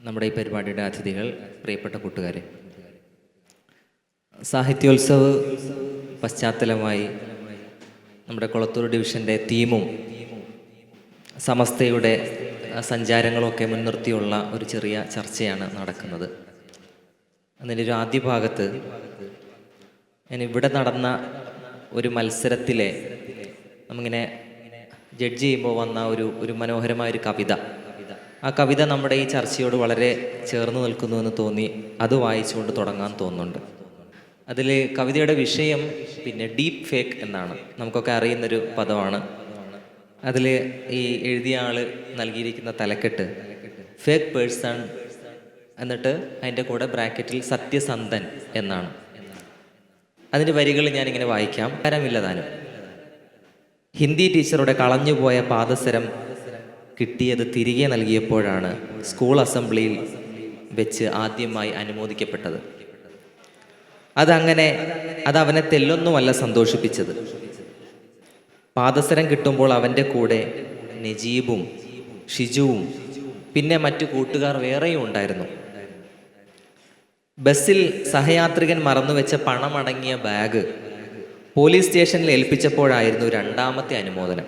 നമ്മുടെ ഈ പരിപാടിയുടെ അതിഥികൾ, പ്രിയപ്പെട്ട കൂട്ടുകാരെ, സാഹിത്യോത്സവ് പശ്ചാത്തലമായി നമ്മുടെ കൊളത്തൂർ ഡിവിഷൻ്റെ തീമും സമസ്തയുടെ സഞ്ചാരങ്ങളൊക്കെ മുൻനിർത്തിയുള്ള ഒരു ചെറിയ ചർച്ചയാണ് നടക്കുന്നത്. അതിൻ്റെ ഒരു ആദ്യ ഭാഗത്ത് ഇവിടെ നടന്ന ഒരു മത്സരത്തിലെ നമ്മിങ്ങനെ ജഡ്ജ് ചെയ്യുമ്പോൾ വന്ന ഒരു മനോഹരമായൊരു കവിത, ആ കവിത നമ്മുടെ ഈ ചർച്ചയോട് വളരെ ചേർന്ന് നിൽക്കുന്നുവെന്ന് തോന്നി. അത് വായിച്ചുകൊണ്ട് തുടങ്ങാൻ തോന്നുന്നുണ്ട്. അതിൽ കവിതയുടെ വിഷയം ഡീപ്പ് ഫേക്ക് എന്നാണ്. നമുക്കൊക്കെ അറിയുന്നൊരു പദമാണ്. അതിൽ ഈ എഴുതിയ ആൾ നൽകിയിരിക്കുന്ന തലക്കെട്ട് ഫേക്ക് പേഴ്സൺ, എന്നിട്ട് അതിൻ്റെ കൂടെ ബ്രാക്കറ്റിൽ സത്യസന്ധൻ എന്നാണ്. അതിൻ്റെ വരികൾ ഞാനിങ്ങനെ വായിക്കാം. തരമില്ലതാനും. ഹിന്ദി ടീച്ചറുടെ കളഞ്ഞുപോയ പാദസരം കിട്ടിയത് തിരികെ നൽകിയപ്പോഴാണ് സ്കൂൾ അസംബ്ലിയിൽ വെച്ച് ആദ്യമായി അനുമോദിക്കപ്പെട്ടത്. അതവനെ തെല്ലൊന്നുമല്ല സന്തോഷിപ്പിച്ചത്. പാദസരം കിട്ടുമ്പോൾ അവൻ്റെ കൂടെ നജീബും ഷിജുവും പിന്നെ മറ്റു കൂട്ടുകാർ വേറെയും ഉണ്ടായിരുന്നു. ബസ്സിൽ സഹയാത്രികൻ മറന്നുവെച്ച പണമടങ്ങിയ ബാഗ് പോലീസ് സ്റ്റേഷനിൽ ഏൽപ്പിച്ചപ്പോഴായിരുന്നു രണ്ടാമത്തെ അനുമോദനം.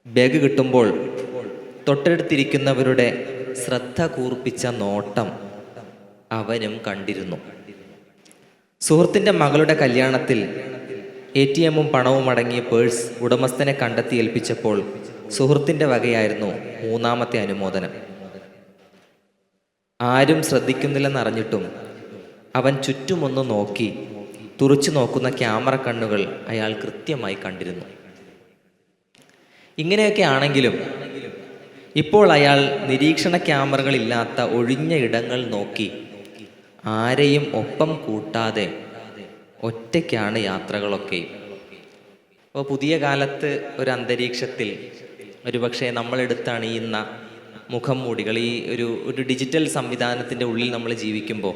ബാഗ് കിട്ടുമ്പോൾ തൊട്ടടുത്തിരിക്കുന്നവരുടെ ശ്രദ്ധ കൂർപ്പിച്ച നോട്ടം അവനും കണ്ടിരുന്നു. സുഹൃത്തിൻ്റെ മകളുടെ കല്യാണത്തിൽ ATM-ഉം പണവും അടങ്ങിയ പേഴ്സ് ഉടമസ്ഥനെ കണ്ടെത്തി ഏൽപ്പിച്ചപ്പോൾ സുഹൃത്തിൻ്റെ വകയായിരുന്നു മൂന്നാമത്തെ അനുമോദനം. ആരും ശ്രദ്ധിക്കുന്നില്ലെന്നറിഞ്ഞിട്ടും അവൻ ചുറ്റുമൊന്ന് നോക്കി. തുറച്ചു നോക്കുന്ന ക്യാമറ കണ്ണുകൾ അയാൾ കൃത്യമായി കണ്ടിരുന്നു. ഇങ്ങനെയൊക്കെ ആണെങ്കിലും ഇപ്പോൾ അയാൾ നിരീക്ഷണ ക്യാമറകളില്ലാത്ത ഒഴിഞ്ഞ ഇടങ്ങൾ നോക്കി ആരെയും ഒപ്പം കൂട്ടാതെ ഒറ്റയ്ക്കാണ് യാത്രകളൊക്കെ. അപ്പോൾ പുതിയ കാലത്ത് ഒരു അന്തരീക്ഷത്തിൽ ഒരുപക്ഷെ നമ്മളെടുത്താണ് ഈ മുഖം മൂടികൾ, ഈ ഒരു ഡിജിറ്റൽ സംവിധാനത്തിൻ്റെ ഉള്ളിൽ നമ്മൾ ജീവിക്കുമ്പോൾ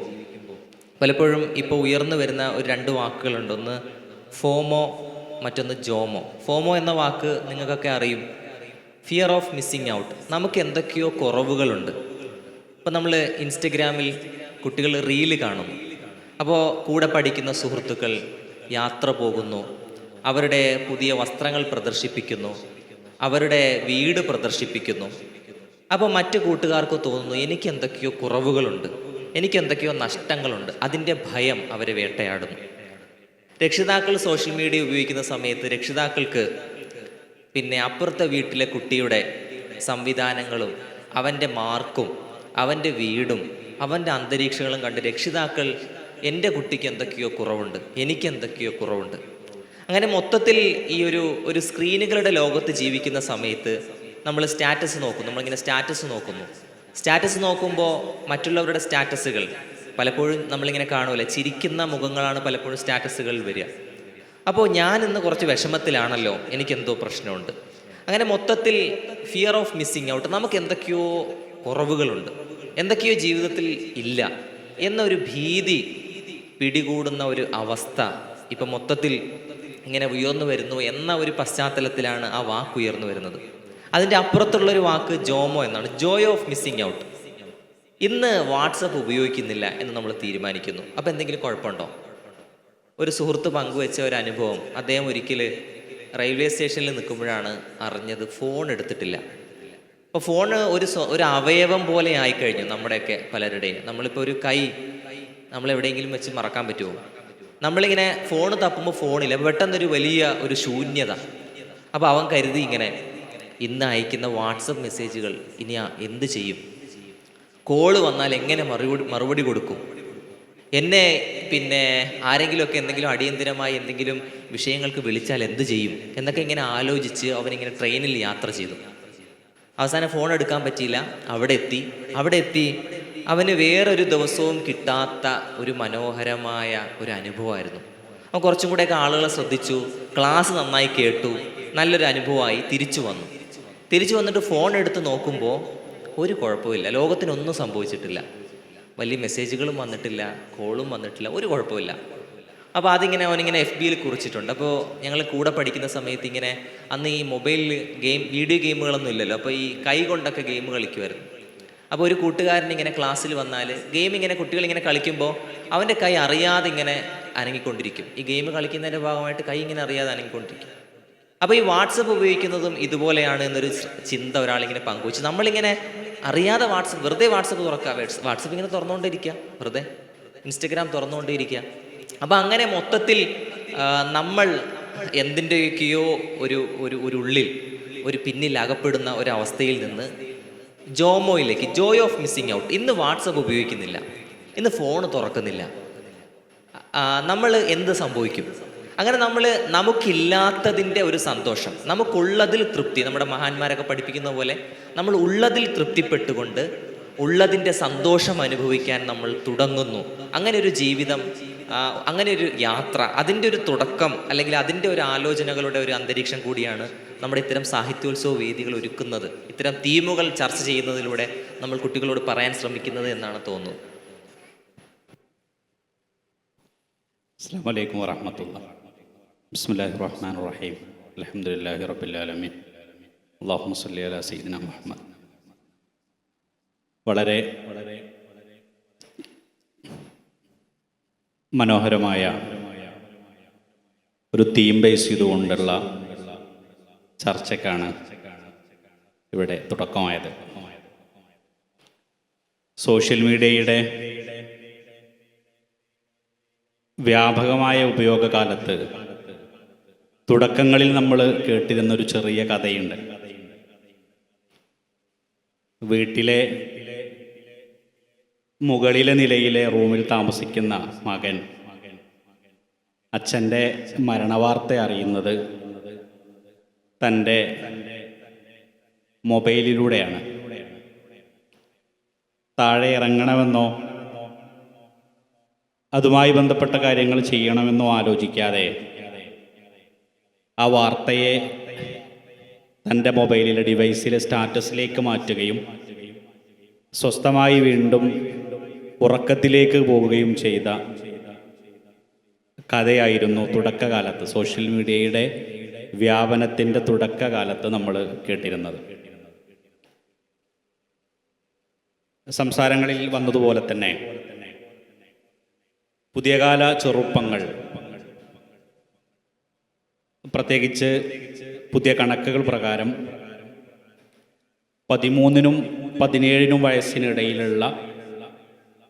പലപ്പോഴും ഇപ്പോൾ ഉയർന്നു വരുന്ന ഒരു രണ്ട് വാക്കുകളുണ്ട്. ഒന്ന് ഫോമോ, മറ്റൊന്ന് ജോമോ. ഫോമോ എന്ന വാക്ക് നിങ്ങൾക്കൊക്കെ അറിയും. Fear of missing out. നമുക്ക് എന്തൊക്കെയോ കുറവുകളുണ്ട്. ഇപ്പോൾ നമ്മൾ ഇൻസ്റ്റഗ്രാമിൽ കുട്ടികൾ റീല് കാണുന്നു. അപ്പോൾ കൂടെ പഠിക്കുന്ന സുഹൃത്തുക്കൾ യാത്ര പോകുന്നു, അവരുടെ പുതിയ വസ്ത്രങ്ങൾ പ്രദർശിപ്പിക്കുന്നു, അവരുടെ വീട് പ്രദർശിപ്പിക്കുന്നു. അപ്പോൾ മറ്റു കൂട്ടുകാർക്ക് തോന്നുന്നു എനിക്ക് എന്തൊക്കെയോ കുറവുകളുണ്ട്, എനിക്ക് എന്തൊക്കെയോ നഷ്ടങ്ങളുണ്ട്. അതിൻ്റെ ഭയം അവരെ വേട്ടയാടുന്നു. രക്ഷിതാക്കൾ സോഷ്യൽ മീഡിയ ഉപയോഗിക്കുന്ന സമയത്ത് രക്ഷിതാക്കൾക്ക് അപ്പുറത്തെ വീട്ടിലെ കുട്ടിയുടെ സംവിധാനങ്ങളും അവൻ്റെ മാർക്കും അവൻ്റെ വീടും അവൻ്റെ അന്തരീക്ഷങ്ങളും കണ്ട് രക്ഷിതാക്കൾ എൻ്റെ കുട്ടിക്ക് എന്തൊക്കെയോ കുറവുണ്ട്, എനിക്ക് എന്തൊക്കെയോ കുറവുണ്ട്. അങ്ങനെ മൊത്തത്തിൽ ഈ ഒരു സ്ക്രീനുകളുടെ ലോകത്ത് ജീവിക്കുന്ന സമയത്ത് നമ്മൾ സ്റ്റാറ്റസ് നോക്കും. നമ്മളിങ്ങനെ സ്റ്റാറ്റസ് നോക്കുന്നു. സ്റ്റാറ്റസ് നോക്കുമ്പോൾ മറ്റുള്ളവരുടെ സ്റ്റാറ്റസുകൾ പലപ്പോഴും നമ്മളിങ്ങനെ കാണുമല്ലേ, ചിരിക്കുന്ന മുഖങ്ങളാണ് പലപ്പോഴും സ്റ്റാറ്റസുകളിൽ വരിക. അപ്പോൾ ഞാൻ ഇന്ന് കുറച്ച് വിഷമത്തിലാണല്ലോ, എനിക്കെന്തോ പ്രശ്നമുണ്ട്. അങ്ങനെ മൊത്തത്തിൽ ഫിയർ ഓഫ് മിസ്സിങ് ഔട്ട്. നമുക്ക് എന്തൊക്കെയോ കുറവുകളുണ്ട്, എന്തൊക്കെയോ ജീവിതത്തിൽ ഇല്ല എന്നൊരു ഭീതി പിടികൂടുന്ന ഒരു അവസ്ഥ ഇപ്പം മൊത്തത്തിൽ ഇങ്ങനെ ഉയർന്നു വരുന്നു എന്ന ഒരു പശ്ചാത്തലത്തിലാണ് ആ വാക്ക് ഉയർന്നു വരുന്നത്. അതിൻ്റെ അപ്പുറത്തുള്ളൊരു വാക്ക് ജോമോ എന്നാണ്. Joy of missing out. ഇന്ന് വാട്സപ്പ് ഉപയോഗിക്കുന്നില്ല എന്ന് നമ്മൾ തീരുമാനിക്കുന്നു. അപ്പോൾ എന്തെങ്കിലും കുഴപ്പമുണ്ടോ? ഒരു സുഹൃത്ത് പങ്കുവെച്ച ഒരു അനുഭവം. അദ്ദേഹം ഒരിക്കൽ റെയിൽവേ സ്റ്റേഷനിൽ നിൽക്കുമ്പോഴാണ് അറിഞ്ഞത് ഫോൺ എടുത്തിട്ടില്ല. അപ്പോൾ ഫോൺ ഒരു അവയവം പോലെ ആയിക്കഴിഞ്ഞു നമ്മുടെയൊക്കെ പലരുടെയും. നമ്മളിപ്പോൾ ഒരു കൈ നമ്മളെവിടെയെങ്കിലും വെച്ച് മറക്കാൻ പറ്റുമോ? നമ്മളിങ്ങനെ ഫോൺ തപ്പുമ്പോൾ ഫോണില്ല, പെട്ടെന്നൊരു വലിയ ഒരു ശൂന്യത. അപ്പോൾ അവൻ കരുതി ഇന്ന് അയക്കുന്ന വാട്സപ്പ് മെസ്സേജുകൾ ഇനി എന്ത് ചെയ്യും? കോള് വന്നാൽ എങ്ങനെ മറുപടി കൊടുക്കും? എന്നെ ആരെങ്കിലുമൊക്കെ എന്തെങ്കിലും അടിയന്തിരമായി എന്തെങ്കിലും വിഷയങ്ങൾക്ക് വിളിച്ചാൽ എന്ത് ചെയ്യും എന്നൊക്കെ ഇങ്ങനെ ആലോചിച്ച് അവനിങ്ങനെ ട്രെയിനിൽ യാത്ര ചെയ്തു. അവസാനം ഫോൺ എടുക്കാൻ പറ്റിയില്ല. അവിടെ എത്തി അവന് വേറൊരു ദിവസവും കിട്ടാത്ത ഒരു മനോഹരമായ ഒരു അനുഭവമായിരുന്നു. അവൻ കുറച്ചും കൂടെയൊക്കെ ആളുകളെ ശ്രദ്ധിച്ചു, ക്ലാസ് നന്നായി കേട്ടു, നല്ലൊരു അനുഭവമായി തിരിച്ചു വന്നിട്ട് ഫോൺ എടുത്ത് നോക്കുമ്പോൾ ഒരു കുഴപ്പമില്ല, ലോകത്തിനൊന്നും സംഭവിച്ചിട്ടില്ല. വലിയ മെസ്സേജുകളും വന്നിട്ടില്ല, കോളും വന്നിട്ടില്ല, ഒരു കുഴപ്പമില്ല. അപ്പോൾ അവനിങ്ങനെ FB-യിൽ കുറിച്ചിട്ടുണ്ട്. അപ്പോൾ ഞങ്ങൾ കൂടെ പഠിക്കുന്ന സമയത്ത് അന്ന് ഈ മൊബൈലിൽ വീഡിയോ ഗെയിമുകളൊന്നും ഇല്ലല്ലോ. അപ്പോൾ ഈ കൈ കൊണ്ടൊക്കെ ഗെയിം കളിക്കുമായിരുന്നു. അപ്പോൾ ഒരു കൂട്ടുകാരൻ ഇങ്ങനെ ക്ലാസ്സിൽ വന്നാൽ ഗെയിം ഇങ്ങനെ കുട്ടികൾ ഇങ്ങനെ കളിക്കുമ്പോൾ അവൻ്റെ കൈ അറിയാതെ ഇങ്ങനെ അനങ്ങിക്കൊണ്ടിരിക്കും. ഈ ഗെയിം കളിക്കുന്നതിൻ്റെ ഭാഗമായിട്ട് കൈ ഇങ്ങനെ അറിയാതെ അനങ്ങിക്കൊണ്ടിരിക്കും. അപ്പോൾ ഈ വാട്സപ്പ് ഉപയോഗിക്കുന്നതും ഇതുപോലെയാണ് എന്നൊരു ചിന്ത ഒരാളിങ്ങനെ പങ്കുവച്ചു. നമ്മളിങ്ങനെ അറിയാതെ വെറുതെ വാട്സപ്പ് തുറക്കുക, വാട്സപ്പ് ഇങ്ങനെ തുറന്നുകൊണ്ടിരിക്കുക, വെറുതെ ഇൻസ്റ്റഗ്രാം തുറന്നുകൊണ്ടേയിരിക്കുക. അപ്പോൾ അങ്ങനെ മൊത്തത്തിൽ നമ്മൾ എന്തിൻ്റെയൊക്കെയോ ഒരു ഉള്ളിൽ ഒരു പിന്നിൽ അകപ്പെടുന്ന ഒരവസ്ഥയിൽ നിന്ന് ജോമോയിലേക്ക്, ജോയ് ഓഫ് മിസ്സിങ് ഔട്ട്. ഇന്ന് വാട്സപ്പ് ഉപയോഗിക്കുന്നില്ല, ഇന്ന് ഫോൺ തുറക്കുന്നില്ല, നമ്മൾ എന്ത് സംഭവിക്കും? അങ്ങനെ നമുക്കില്ലാത്തതിൻ്റെ ഒരു സന്തോഷം, നമുക്കുള്ളതിൽ തൃപ്തി, നമ്മുടെ മഹാന്മാരൊക്കെ പഠിപ്പിക്കുന്ന പോലെ നമ്മൾ ഉള്ളതിൽ തൃപ്തിപ്പെട്ടുകൊണ്ട് ഉള്ളതിൻ്റെ സന്തോഷം അനുഭവിക്കാൻ നമ്മൾ തുടങ്ങുന്നു. അങ്ങനെ ഒരു ജീവിതം, അങ്ങനെ ഒരു യാത്ര, അതിൻ്റെ ഒരു തുടക്കം അല്ലെങ്കിൽ അതിൻ്റെ ഒരു ആലോചനകളുടെ ഒരു അന്തരീക്ഷം കൂടിയാണ് നമ്മുടെ ഇത്തരം സാഹിത്യോത്സവ വേദികൾ ഒരുക്കുന്നത്, ഇത്തരം തീമുകൾ ചർച്ച ചെയ്യുന്നതിലൂടെ നമ്മൾ കുട്ടികളോട് പറയാൻ ശ്രമിക്കുന്നത് എന്നാണ് തോന്നുന്നത്. അസ്സലാമു അലൈക്കും വറഹ്മത്തുള്ളാഹി. ബിസ്മില്ലാഹിർ റഹ്മാനിർ റഹീം. അൽഹംദുലില്ലാഹി റബ്ബിൽ ആലമീൻ. അല്ലാഹുമ്മ സ്വല്ലി അലാ സയ്യിദിനാ മുഹമ്മദ്. വളരെ മനോഹരമായ ഒരു തീം ബേസ് ചെയ്തുകൊണ്ടുള്ള ചർച്ചയ്ക്കാണ് ഇവിടെ തുടക്കമായത്. സോഷ്യൽ മീഡിയയുടെ വ്യാപകമായ ഉപയോഗകാലത്ത് തുടക്കങ്ങളിൽ നമ്മൾ കേട്ടിരുന്നൊരു ചെറിയ കഥയുണ്ട്. വീട്ടിലെ മുകളിലെ നിലയിലെ റൂമിൽ താമസിക്കുന്ന മകൻ അച്ഛൻ്റെ മരണവാർത്ത അറിയുന്നത് തൻ്റെ മൊബൈലിലൂടെയാണ്. താഴെ ഇറങ്ങണമെന്നോ അതുമായി ബന്ധപ്പെട്ട കാര്യങ്ങൾ ചെയ്യണമെന്നോ ആലോചിക്കാതെ ആ വാർത്തയെ തൻ്റെ മൊബൈലിലെ ഡിവൈസിലെ സ്റ്റാറ്റസിലേക്ക് മാറ്റുകയും സ്വസ്ഥമായി വീണ്ടും ഉറക്കത്തിലേക്ക് പോവുകയും ചെയ്ത കഥയായിരുന്നു തുടക്കകാലത്ത്, സോഷ്യൽ മീഡിയയുടെ വ്യാപനത്തിൻ്റെ തുടക്കകാലത്ത് നമ്മൾ കേട്ടിരുന്നത്. സംസാരങ്ങളിൽ വന്നതുപോലെ തന്നെ പുതിയകാല ചെറുപ്പങ്ങൾ, പ്രത്യേകിച്ച് പുതിയ കണക്കുകൾ പ്രകാരം 13-നും 17-നും വയസ്സിനിടയിലുള്ള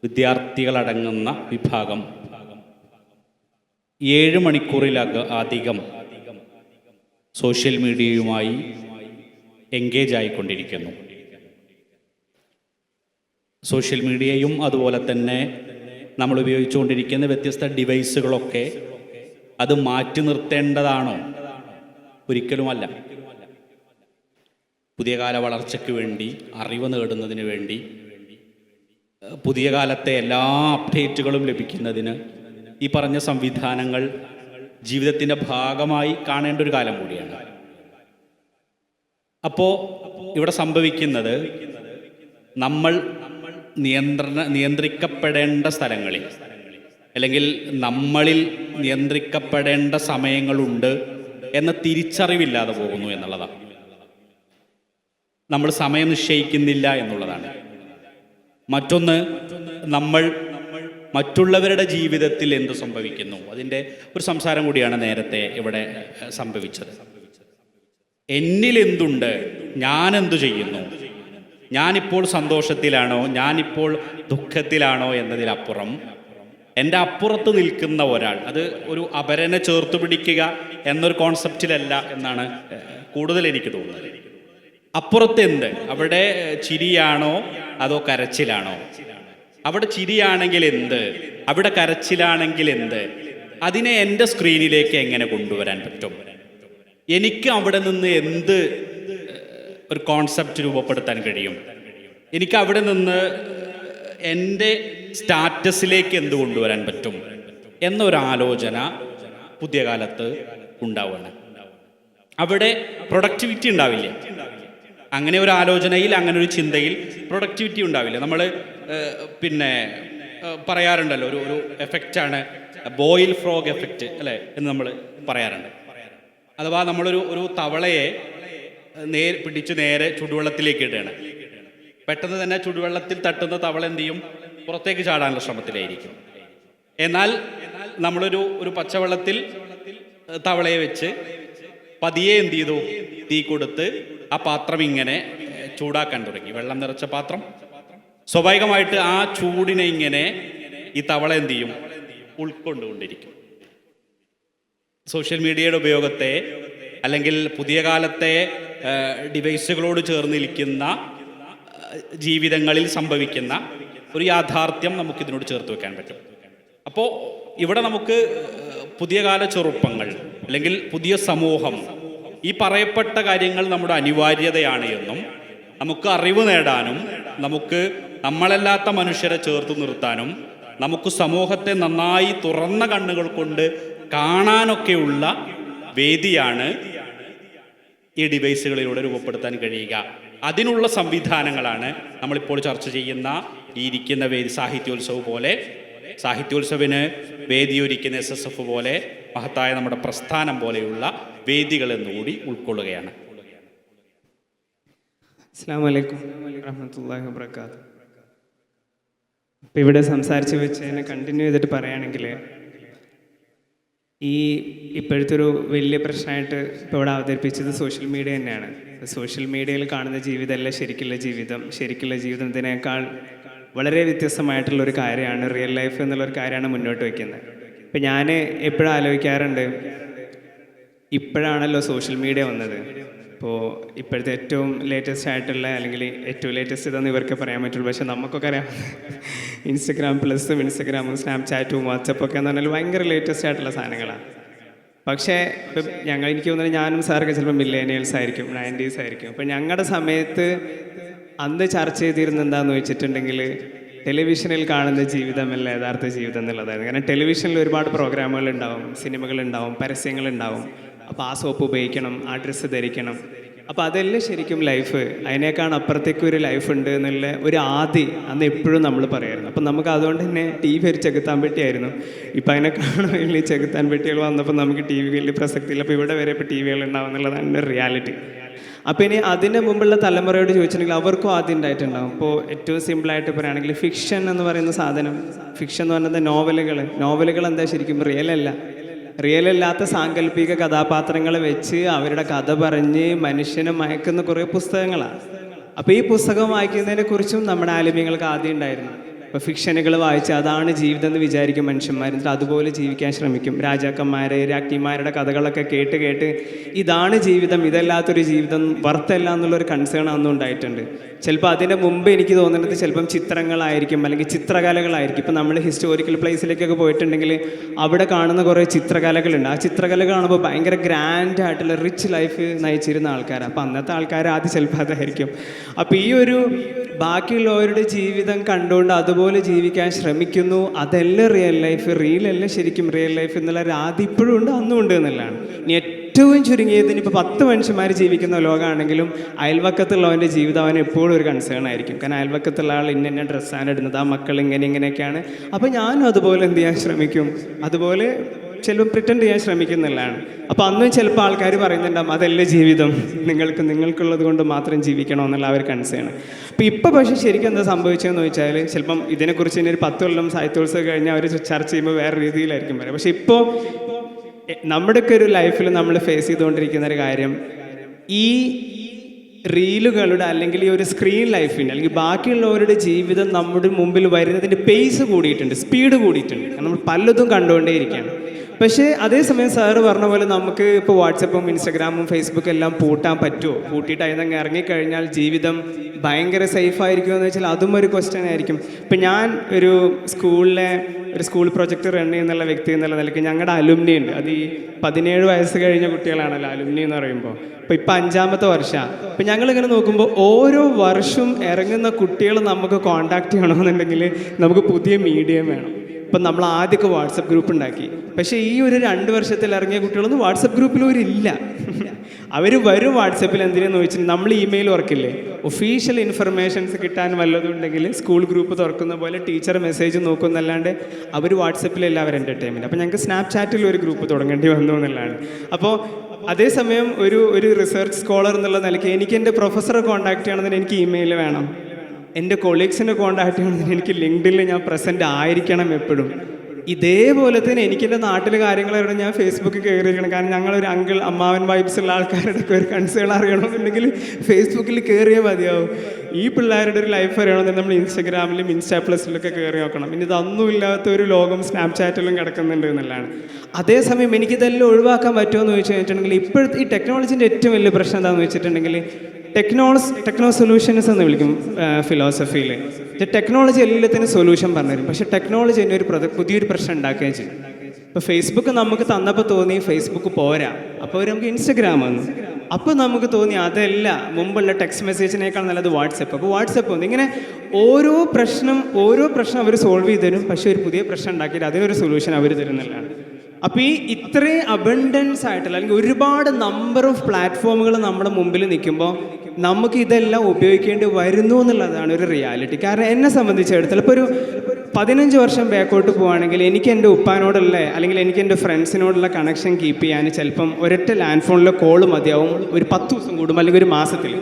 വിദ്യാർത്ഥികളടങ്ങുന്ന വിഭാഗം 7 മണിക്കൂറിലധികം സോഷ്യൽ മീഡിയയുമായി എൻഗേജ് ആയിക്കൊണ്ടിരിക്കുന്നു. സോഷ്യൽ മീഡിയയും അതുപോലെ തന്നെ നമ്മൾ ഉപയോഗിച്ചുകൊണ്ടിരിക്കുന്ന വ്യത്യസ്ത ഡിവൈസുകളൊക്കെ അത് മാറ്റി നിർത്തേണ്ടതാണോ? ഒരിക്കലുമല്ല. പുതിയ കാല വളർച്ചയ്ക്ക് വേണ്ടി, അറിവ് നേടുന്നതിന് വേണ്ടി, പുതിയ കാലത്തെ എല്ലാ അപ്ഡേറ്റുകളും ലഭിക്കുന്നതിന് ഈ പറഞ്ഞ സംവിധാനങ്ങൾ ജീവിതത്തിൻ്റെ ഭാഗമായി കാണേണ്ട ഒരു കാലം കൂടിയാണ്. അപ്പോൾ ഇവിടെ സംഭവിക്കുന്നത്, നമ്മൾ നിയന്ത്രിക്കപ്പെടേണ്ട സ്ഥലങ്ങളിൽ അല്ലെങ്കിൽ നമ്മളിൽ നിയന്ത്രിക്കപ്പെടേണ്ട സമയങ്ങളുണ്ട് എന്ന തിരിച്ചറിവില്ലാതെ പോകുന്നു എന്നുള്ളതാണ്. നമ്മൾ സമയം നിശ്ചയിക്കുന്നില്ല എന്നുള്ളതാണ്. മറ്റൊന്ന്, നമ്മൾ മറ്റുള്ളവരുടെ ജീവിതത്തിൽ എന്ത് സംഭവിക്കുന്നു, അതിൻ്റെ ഒരു സംസാരം കൂടിയാണ് നേരത്തെ ഇവിടെ സംഭവിച്ചത്. എന്നിൽ എന്തുണ്ട്, ഞാനെന്തു ചെയ്യുന്നു, ഞാനിപ്പോൾ സന്തോഷത്തിലാണോ, ഞാനിപ്പോൾ ദുഃഖത്തിലാണോ എന്നതിലപ്പുറം എൻ്റെ അപ്പുറത്ത് നിൽക്കുന്ന ഒരാൾ, അത് ഒരു അപരനെ ചേർത്ത് പിടിക്കുക എന്നൊരു കോൺസെപ്റ്റിലല്ല എന്നാണ് കൂടുതൽ എനിക്ക് തോന്നുന്നത്. അപ്പുറത്ത് എന്ത്, അവിടെ ചിരിയാണോ അതോ കരച്ചിലാണോ, അവിടെ ചിരിയാണെങ്കിൽ എന്ത്, അവിടെ കരച്ചിലാണെങ്കിൽ എന്ത്, അതിനെ എൻ്റെ സ്ക്രീനിലേക്ക് എങ്ങനെ കൊണ്ടുവരാൻ പറ്റും, എനിക്ക് അവിടെ നിന്ന് എന്ത് ഒരു കോൺസെപ്റ്റ് രൂപപ്പെടുത്താൻ കഴിയും, എനിക്ക് അവിടെ നിന്ന് എൻ്റെ സ്റ്റാറ്റസിലേക്ക് എന്ത് കൊണ്ടുവരാൻ പറ്റും എന്നൊരാലോചന പുതിയ കാലത്ത് ഉണ്ടാവുകയാണ്. അവിടെ പ്രൊഡക്ടിവിറ്റി ഉണ്ടാവില്ല. അങ്ങനെ ഒരു ആലോചനയിൽ, അങ്ങനെ ഒരു ചിന്തയിൽ പ്രൊഡക്ടിവിറ്റി ഉണ്ടാവില്ല. നമ്മൾ പറയാറുണ്ടല്ലോ, ഒരു എഫക്റ്റാണ് ബോയിൽ ഫ്രോഗ് എഫക്റ്റ് അല്ലേ എന്ന് നമ്മൾ പറയാറുണ്ട്. അഥവാ നമ്മളൊരു തവളയെ പിടിച്ച് നേരെ ചുടുവെള്ളത്തിലേക്ക് ഇടുകയാണ്. പെട്ടെന്ന് തന്നെ ചുടുവെള്ളത്തിൽ തട്ടുന്ന തവള എന്ത് ചെയ്യും? പുറത്തേക്ക് ചാടാനുള്ള ശ്രമത്തിലായിരിക്കും. എന്നാൽ നമ്മളൊരു പച്ചവെള്ളത്തിൽ തവളയെ വെച്ച് പതിയെ എന്ത് ചെയ്തു? തീ കൊടുത്ത് ആ പാത്രം ഇങ്ങനെ ചൂടാക്കാൻ തുടങ്ങി. വെള്ളം നിറച്ച പാത്രം. സ്വാഭാവികമായിട്ട് ആ ചൂടിനെ ഇങ്ങനെ ഈ തവള എന്ത് ചെയ്യും? ഉൾക്കൊണ്ടുകൊണ്ടിരിക്കും. സോഷ്യൽ മീഡിയയുടെ ഉപയോഗത്തെ അല്ലെങ്കിൽ പുതിയ കാലത്തെ ഡിവൈസുകളോട് ചേർന്നിരിക്കുന്ന ജീവിതങ്ങളിൽ സംഭവിക്കുന്ന ഒരു യാഥാർത്ഥ്യം നമുക്കിതിനോട് ചേർത്ത് വെക്കാൻ പറ്റും. അപ്പോൾ ഇവിടെ നമുക്ക് പുതിയ കാല ചെറുപ്പങ്ങൾ അല്ലെങ്കിൽ പുതിയ സമൂഹം ഈ പറയപ്പെട്ട കാര്യങ്ങൾ നമ്മുടെ അനിവാര്യതയാണ് എന്നും നമുക്ക് അറിവ് നേടാനും നമുക്ക് നമ്മളല്ലാത്ത മനുഷ്യരെ ചേർത്ത് നിർത്താനും നമുക്ക് സമൂഹത്തെ നന്നായി തുറന്ന കണ്ണുകൾ കൊണ്ട് കാണാനൊക്കെയുള്ള വേദിയാണ് ഈ ഡിവൈസുകളിലൂടെ രൂപപ്പെടുത്താൻ കഴിയുക. അതിനുള്ള സംവിധാനങ്ങളാണ് നമ്മളിപ്പോൾ ചർച്ച ചെയ്യുന്ന ഈ ഇരിക്കുന്ന വേദി. സാഹിത്യോത്സവ് പോലെ, സാഹിത്യോത്സവിന് വേദിയൊരുക്കുന്ന SSF പോലെ, മഹത്തായ നമ്മുടെ പ്രസ്ഥാനം പോലെയുള്ള വേദികൾ എന്നുകൂടി ഉൾക്കൊള്ളുകയാണ്. അസ്സലാമു അലൈക്കും വറഹ്മത്തുള്ളാഹി വബറകാതുഹു. ഇപ്പം ഇവിടെ സംസാരിച്ച് വെച്ചതിനെ കണ്ടിന്യൂ ചെയ്തിട്ട് പറയുകയാണെങ്കിൽ, ഈ ഇപ്പോഴത്തെ ഒരു വലിയ പ്രശ്നമായിട്ട് ഇപ്പോൾ ഇവിടെ അവതരിപ്പിച്ചത് സോഷ്യൽ മീഡിയ തന്നെയാണ്. സോഷ്യൽ മീഡിയയിൽ കാണുന്ന ജീവിതമല്ല ശരിക്കുള്ള ജീവിതം. ശരിക്കുള്ള ജീവിതത്തിനേക്കാൾ വളരെ വ്യത്യസ്തമായിട്ടുള്ളൊരു കാര്യമാണ് റിയൽ ലൈഫ് എന്നുള്ളൊരു കാര്യമാണ് മുന്നോട്ട് വയ്ക്കുന്നത്. ഇപ്പം ഞാൻ എപ്പോഴും ആലോചിക്കാറുണ്ട്, ഇപ്പോഴാണല്ലോ സോഷ്യൽ മീഡിയ വന്നത്. ഇപ്പോൾ ഇപ്പോഴത്തെ ഏറ്റവും ലേറ്റസ്റ്റ് ആയിട്ടുള്ള, അല്ലെങ്കിൽ ഏറ്റവും ലേറ്റസ്റ്റ് ഇതെന്ന് ഇവർക്ക് പറയാൻ പറ്റുള്ളൂ, പക്ഷെ നമുക്കൊക്കെ അറിയാം ഇൻസ്റ്റഗ്രാം പ്ലസും ഇൻസ്റ്റഗ്രാമും സ്നാപ്ചാറ്റും വാട്സപ്പൊക്കെ എന്ന് പറഞ്ഞാൽ ഭയങ്കര ലേറ്റസ്റ്റ് ആയിട്ടുള്ള സാധനങ്ങളാണ്. പക്ഷേ ഇപ്പം എനിക്ക് തോന്നുന്നത് ഞാനും സാറൊക്കെ ചിലപ്പോൾ മില്ലേനിയൽസ് ആയിരിക്കും, 90s ആയിരിക്കും. അപ്പം ഞങ്ങളുടെ സമയത്ത് അന്ന് ചർച്ച ചെയ്തിരുന്നത് എന്താണെന്ന് വെച്ചിട്ടുണ്ടെങ്കിൽ, ടെലിവിഷനിൽ കാണുന്ന ജീവിതമല്ല യഥാർത്ഥ ജീവിതം എന്നുള്ളതായിരുന്നു. കാരണം ടെലിവിഷനിൽ ഒരുപാട് പ്രോഗ്രാമുകൾ ഉണ്ടാവും, സിനിമകളുണ്ടാവും, പരസ്യങ്ങളുണ്ടാവും. അപ്പോൾ ആ സോപ്പ് ഉപയോഗിക്കണം, ആ ഡ്രസ്സ് ധരിക്കണം. അപ്പോൾ അതെല്ലാം ശരിക്കും ലൈഫ്. അതിനേക്കാൾ അപ്പുറത്തേക്ക് ഒരു ലൈഫ് ഉണ്ട് എന്നുള്ള ഒരു അന്ന് എപ്പോഴും നമ്മൾ പറയായിരുന്നു. അപ്പം നമുക്ക് അതുകൊണ്ട് തന്നെ TV ഒരു ചെകുത്താൻ പെട്ടിയായിരുന്നു. ഇപ്പം അതിനെക്കാളും വലിയ ചെകുത്താൻ പെട്ടികൾ വന്നപ്പോൾ നമുക്ക് TV വലിയ പ്രസക്തിയില്ല. അപ്പോൾ ഇവിടെ വരെ ഇപ്പോൾ TV ഉണ്ടാവും എന്നുള്ളതാണ് ഒരു റിയാലിറ്റി. അപ്പോൾ ഇനി അതിന് മുമ്പുള്ള തലമുറയോട് ചോദിച്ചിട്ടുണ്ടെങ്കിൽ അവർക്കും ആദ്യം ഉണ്ടായിട്ടുണ്ടാകും. ഇപ്പോൾ ഏറ്റവും സിമ്പിളായിട്ട് പറയുകയാണെങ്കിൽ ഫിക്ഷൻ എന്ന് പറയുന്ന സാധനം, ഫിക്ഷൻ എന്ന് പറയുന്നത് നോവലുകൾ എന്താ ശരിക്കും റിയൽ അല്ലാത്ത സാങ്കല്പിക കഥാപാത്രങ്ങളെ വെച്ച് അവരുടെ കഥ പറഞ്ഞ് മനുഷ്യനെ മയക്കുന്ന കുറേ പുസ്തകങ്ങളാണ്. അപ്പോൾ ഈ പുസ്തകം വായിക്കുന്നതിനെക്കുറിച്ചും നമ്മുടെ ആലിമ്യങ്ങൾക്ക് ആദ്യം ഉണ്ടായിരുന്നു. ഇപ്പോൾ ഫിക്ഷനുകൾ വായിച്ച് അതാണ് ജീവിതം എന്ന് വിചാരിക്കും മനുഷ്യന്മാർ. എന്നിട്ട് അതുപോലെ ജീവിക്കാൻ ശ്രമിക്കും. രാജാക്കന്മാരെ, രാജ്ഞിമാരുടെ കഥകളൊക്കെ കേട്ട് ഇതാണ് ജീവിതം, ഇതല്ലാത്തൊരു ജീവിതം വರ್ತല്ല എന്നുള്ളൊരു കൺസേൺ അന്നും ഉണ്ടായിട്ടുണ്ട്. ചിലപ്പോൾ അതിൻ്റെ മുമ്പ് എനിക്ക് തോന്നുന്നത് ചിലപ്പം ചിത്രങ്ങളായിരിക്കും, അല്ലെങ്കിൽ ചിത്രകലകളായിരിക്കും. ഇപ്പം നമ്മൾ ഹിസ്റ്റോറിക്കൽ പ്ലേസിലേക്കൊക്കെ പോയിട്ടുണ്ടെങ്കിൽ അവിടെ കാണുന്ന കുറേ ചിത്രകലകളുണ്ട്. ആ ചിത്രകലകൾ കാണുമ്പോൾ ഭയങ്കര ഗ്രാൻഡ് ആയിട്ടുള്ള റിച്ച് ലൈഫ് നയിച്ചിരുന്ന ആൾക്കാരാണ്. അപ്പം അന്നത്തെ ആൾക്കാർ ആദ്യം ചിലപ്പോൾ അതായിരിക്കും. അപ്പോൾ ഈ ഒരു ബാക്കിയുള്ളവരുടെ ജീവിതം കണ്ടുകൊണ്ട് അതുപോലെ ജീവിക്കാൻ ശ്രമിക്കുന്നു. അതല്ല റിയൽ ലൈഫ്, റിയലല്ല ശരിക്കും റിയൽ ലൈഫ് എന്നുള്ള ആദ്യം ഇപ്പോഴും ഉണ്ട്, അന്നും ഉണ്ട് എന്നുള്ളതാണ്. ഇനി ഏറ്റവും ചുരുങ്ങിയതിന് ഇപ്പോൾ 10 മനുഷ്യന്മാർ ജീവിക്കുന്ന ലോകമാണെങ്കിലും അയൽവക്കത്തുള്ളവൻ്റെ ജീവിതം അവന് എപ്പോഴും ഒരു കൺസേൺ ആയിരിക്കും. കാരണം അയൽവക്കത്തുള്ള ആൾ ഇന്ന ഡ്രസ്സാണ് ഇടുന്നത്, ആ മക്കൾ ഇങ്ങനെയൊക്കെയാണ്. അപ്പോൾ ഞാനും അതുപോലെ എന്ത് ചെയ്യാൻ ശ്രമിക്കും, അതുപോലെ ചിലപ്പോൾ പ്രിറ്റൻഡ് ചെയ്യാൻ ശ്രമിക്കുന്നുള്ളതാണ്. അപ്പോൾ അന്നും ചിലപ്പോൾ ആൾക്കാർ പറയുന്നുണ്ടാകും അതല്ല ജീവിതം, നിങ്ങൾക്കുള്ളത് കൊണ്ട് മാത്രം ജീവിക്കണമെന്നുള്ള ആ ഒരു കൺസേൺ. അപ്പോൾ പക്ഷേ ശരിക്കും എന്താ സംഭവിച്ചതെന്ന് വെച്ചാൽ, ചിലപ്പം ഇതിനെക്കുറിച്ച് ഇനി ഒരു 10 കൊല്ലം സാഹിത്യോത്സവം കഴിഞ്ഞാൽ അവർ ചർച്ച ചെയ്യുമ്പോൾ വേറെ രീതിയിലായിരിക്കും പറയാം. പക്ഷേ ഇപ്പോൾ നമ്മുടെയൊക്കെ ഒരു ലൈഫിൽ നമ്മൾ ഫേസ് ചെയ്തുകൊണ്ടിരിക്കുന്ന ഒരു കാര്യം, ഈ റീലുകളുടെ അല്ലെങ്കിൽ ഈ ഒരു സ്ക്രീൻ ലൈഫിൻ്റെ അല്ലെങ്കിൽ ബാക്കിയുള്ളവരുടെ ജീവിതം നമ്മുടെ മുമ്പിൽ വരുന്നതിൻ്റെ പേസ് കൂടിയിട്ടുണ്ട്, സ്പീഡ് കൂടിയിട്ടുണ്ട്. നമ്മൾ പലതും കണ്ടുകൊണ്ടേയിരിക്കുകയാണ്. പക്ഷേ അതേസമയം സാറ് പറഞ്ഞ പോലെ നമുക്ക് ഇപ്പോൾ വാട്സപ്പും ഇൻസ്റ്റഗ്രാമും ഫേസ്ബുക്കും എല്ലാം പൂട്ടാൻ പറ്റുമോ? പൂട്ടിയിട്ട് അതിനങ്ങ് ഇറങ്ങിക്കഴിഞ്ഞാൽ ജീവിതം ഭയങ്കര സേഫായിരിക്കുമോ എന്ന് വെച്ചാൽ അതും ഒരു ക്വസ്റ്റ്യൻ ആയിരിക്കും. ഇപ്പം ഞാൻ ഒരു സ്കൂൾ പ്രൊജക്റ്റ് റൺ ചെയ്യുന്നുള്ള വ്യക്തി എന്നുള്ള നിലയ്ക്ക് ഞങ്ങളുടെ അലുമിനി ഉണ്ട്. അത് ഈ 17 വയസ്സ് കഴിഞ്ഞ കുട്ടികളാണല്ലോ അലുമിനി എന്ന് പറയുമ്പോൾ. അപ്പോൾ ഇപ്പം 5ാമത്തെ വർഷമാണ്. അപ്പം ഞങ്ങളിങ്ങനെ നോക്കുമ്പോൾ ഓരോ വർഷവും ഇറങ്ങുന്ന കുട്ടികൾ നമുക്ക് കോൺടാക്ട് ചെയ്യണമെന്നുണ്ടെങ്കിൽ നമുക്ക് പുതിയ മീഡിയം വേണം. ഇപ്പം നമ്മൾ ആദ്യമൊക്കെ വാട്സപ്പ് ഗ്രൂപ്പ് ഉണ്ടാക്കി. പക്ഷേ ഈ ഒരു 2 വർഷത്തിൽ ഇറങ്ങിയ കുട്ടികളൊന്നും വാട്സപ്പ് ഗ്രൂപ്പിലൊരില്ല. അവർ വരും വാട്സപ്പിൽ എന്തിനാന്ന് ചോദിച്ചാൽ നമ്മൾ ഇമെയിൽ വർക്കില്ലേ, ഒഫീഷ്യൽ ഇൻഫർമേഷൻസ് കിട്ടാൻ വല്ലതും ഉണ്ടെങ്കിൽ സ്കൂൾ ഗ്രൂപ്പ് തുറക്കുന്ന പോലെ ടീച്ചർ മെസ്സേജ് നോക്കുന്നല്ലാണ്ട് അവർ വാട്സപ്പിലല്ല അവർ എൻ്റർടൈൻമെൻറ്റ്. അപ്പോൾ ഞങ്ങൾക്ക് സ്നാപ്ചാറ്റിൽ ഒരു ഗ്രൂപ്പ് തുടങ്ങേണ്ടി വന്നു എന്നുള്ളതാണ്. അപ്പോൾ അതേസമയം ഒരു റിസർച്ച് സ്കോളർ എന്നുള്ള നിലയ്ക്ക് എനിക്ക് എൻ്റെ പ്രൊഫസറെ കോൺടാക്ട് ചെയ്യണമെന്ന് എനിക്ക് ഇമെയിൽ വേണം. എൻ്റെ കൊളീഗ്സിനെ കോൺടാക്ട് ചെയ്യണമെങ്കിൽ എനിക്ക് ലിങ്ക്ഡിനിൽ ഞാൻ പ്രസൻറ്റ് ആയിരിക്കണം എപ്പോഴും. ഇതേപോലെ തന്നെ എനിക്ക് എൻ്റെ നാട്ടിലെ കാര്യങ്ങളായിരുന്നു ഞാൻ ഫേസ്ബുക്കിൽ കയറിയിരിക്കണം. കാരണം ഞങ്ങളൊരു അങ്കിൾ അമ്മാവൻ വൈബ്സ് ഉള്ള ആൾക്കാരുടെ ഒക്കെ ഒരു കൺസേൺ അറിയണമെന്നുണ്ടെങ്കിൽ ഫേസ്ബുക്കിൽ കയറിയേ മതിയാവും. ഈ പിള്ളേരുടെ ഒരു ലൈഫ് അറിയണമെന്നുണ്ടെങ്കിൽ നമ്മൾ ഇൻസ്റ്റാഗ്രാമിലും ഇൻസ്റ്റാ പ്ലസിലൊക്കെ കയറി നോക്കണം. പിന്നെ ഇതൊന്നും ഇല്ലാത്ത ഒരു ലോകം സ്നാപ്ചാറ്റിലും കിടക്കുന്നുണ്ട് എന്നുള്ളതാണ്. അതേസമയം എനിക്കിതെല്ലാം ഒഴിവാക്കാൻ പറ്റുമോ എന്ന് ചോദിച്ചു കഴിഞ്ഞിട്ടുണ്ടെങ്കിൽ ഇപ്പോഴത്തെ ഈ ടെക്നോളജീൻ്റെ ഏറ്റവും വലിയ പ്രശ്നം എന്താണെന്ന് വെച്ചിട്ടുണ്ടെങ്കിൽ ടെക്നോ സൊല്യൂഷൻസ് എന്ന് വിളിക്കും ഫിലോസഫിയിൽ. ടെക്നോളജി എല്ലാത്തിനും സൊല്യൂഷൻ പറഞ്ഞുതരും. പക്ഷേ ടെക്നോളജി തന്നെ ഒരു പുതിയൊരു പ്രശ്നം ഉണ്ടാക്കുകയും ചെയ്യും. ഇപ്പോൾ ഫേസ്ബുക്ക് നമുക്ക് തന്നപ്പോൾ തോന്നി ഫേസ്ബുക്ക് പോരാ, അപ്പോൾ നമുക്ക് ഇൻസ്റ്റഗ്രാം വന്നു. അപ്പോൾ നമുക്ക് തോന്നി അതല്ല, മുമ്പുള്ള ടെക്സ്റ്റ് മെസ്സേജിനേക്കാൾ നല്ലത് വാട്സപ്പ്. അപ്പോൾ വാട്സപ്പ് വന്നു. ഇങ്ങനെ ഓരോ പ്രശ്നം അവർ സോൾവ് ചെയ്ത് തരും. പക്ഷേ ഒരു പുതിയ പ്രശ്നം ഉണ്ടാക്കിയിട്ട് അതിനൊരു സൊല്യൂഷൻ അവർ തരുന്നില്ലാണ്. അപ്പോൾ ഈ ഇത്രയും അബണ്ടൻസ് ആയിട്ടുള്ള അല്ലെങ്കിൽ ഒരുപാട് നമ്പർ ഓഫ് പ്ലാറ്റ്ഫോമുകൾ നമ്മുടെ മുമ്പിൽ നിൽക്കുമ്പോൾ നമുക്ക് ഇതെല്ലാം ഉപയോഗിക്കേണ്ടി വരുന്നു എന്നുള്ളതാണ് ഒരു റിയാലിറ്റി. കാരണം എന്നെ സംബന്ധിച്ചിടത്തോളം ഇപ്പോൾ ഒരു 15 വർഷം ബാക്കോട്ട് പോവുകയാണെങ്കിൽ എനിക്ക് എൻ്റെ ഉപ്പാനോടുള്ള അല്ലെങ്കിൽ എനിക്ക് എൻ്റെ ഫ്രണ്ട്സിനോടുള്ള കണക്ഷൻ കീപ്പ് ചെയ്യാൻ ചിലപ്പം ഒരൊറ്റ ലാൻഡ് ഫോണിലെ കോള് മതിയാവും ഒരു 10 ദിവസം കൂടുമ്പോൾ അല്ലെങ്കിൽ ഒരു മാസത്തിൽ.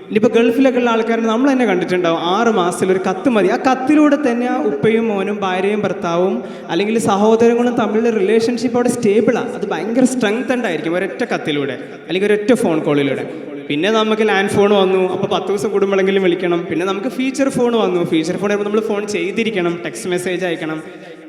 ഇനിയിപ്പോൾ ഗൾഫിലൊക്കെ ഉള്ള ആൾക്കാരെ നമ്മൾ തന്നെ കണ്ടിട്ടുണ്ടാവും 6 മാസത്തിൽ ഒരു കത്ത് മതി. ആ കത്തിലൂടെ തന്നെ ആ ഉപ്പയും മോനും ഭാര്യയും ഭർത്താവും അല്ലെങ്കിൽ സഹോദരങ്ങളും തമ്മിലുള്ള റിലേഷൻഷിപ്പ് അവിടെ സ്റ്റേബിളാണ്. അത് ഭയങ്കര സ്ട്രെങ്ത് ഉണ്ടായിരിക്കും ഒരൊറ്റ കത്തിലൂടെ അല്ലെങ്കിൽ ഒരൊറ്റ ഫോൺ കോളിലൂടെ. പിന്നെ നമുക്ക് ലാൻഡ് ഫോൺ വന്നു, അപ്പോൾ 10 ദിവസം കൂടുമ്പോഴെങ്കിലും വിളിക്കണം. പിന്നെ നമുക്ക് ഫീച്ചർ ഫോൺ വന്നു, ഫീച്ചർ ഫോൺ ആകുമ്പോൾ നമ്മൾ ഫോൺ ചെയ്തിരിക്കണം, ടെക്സ്റ്റ് മെസ്സേജ് അയക്കണം.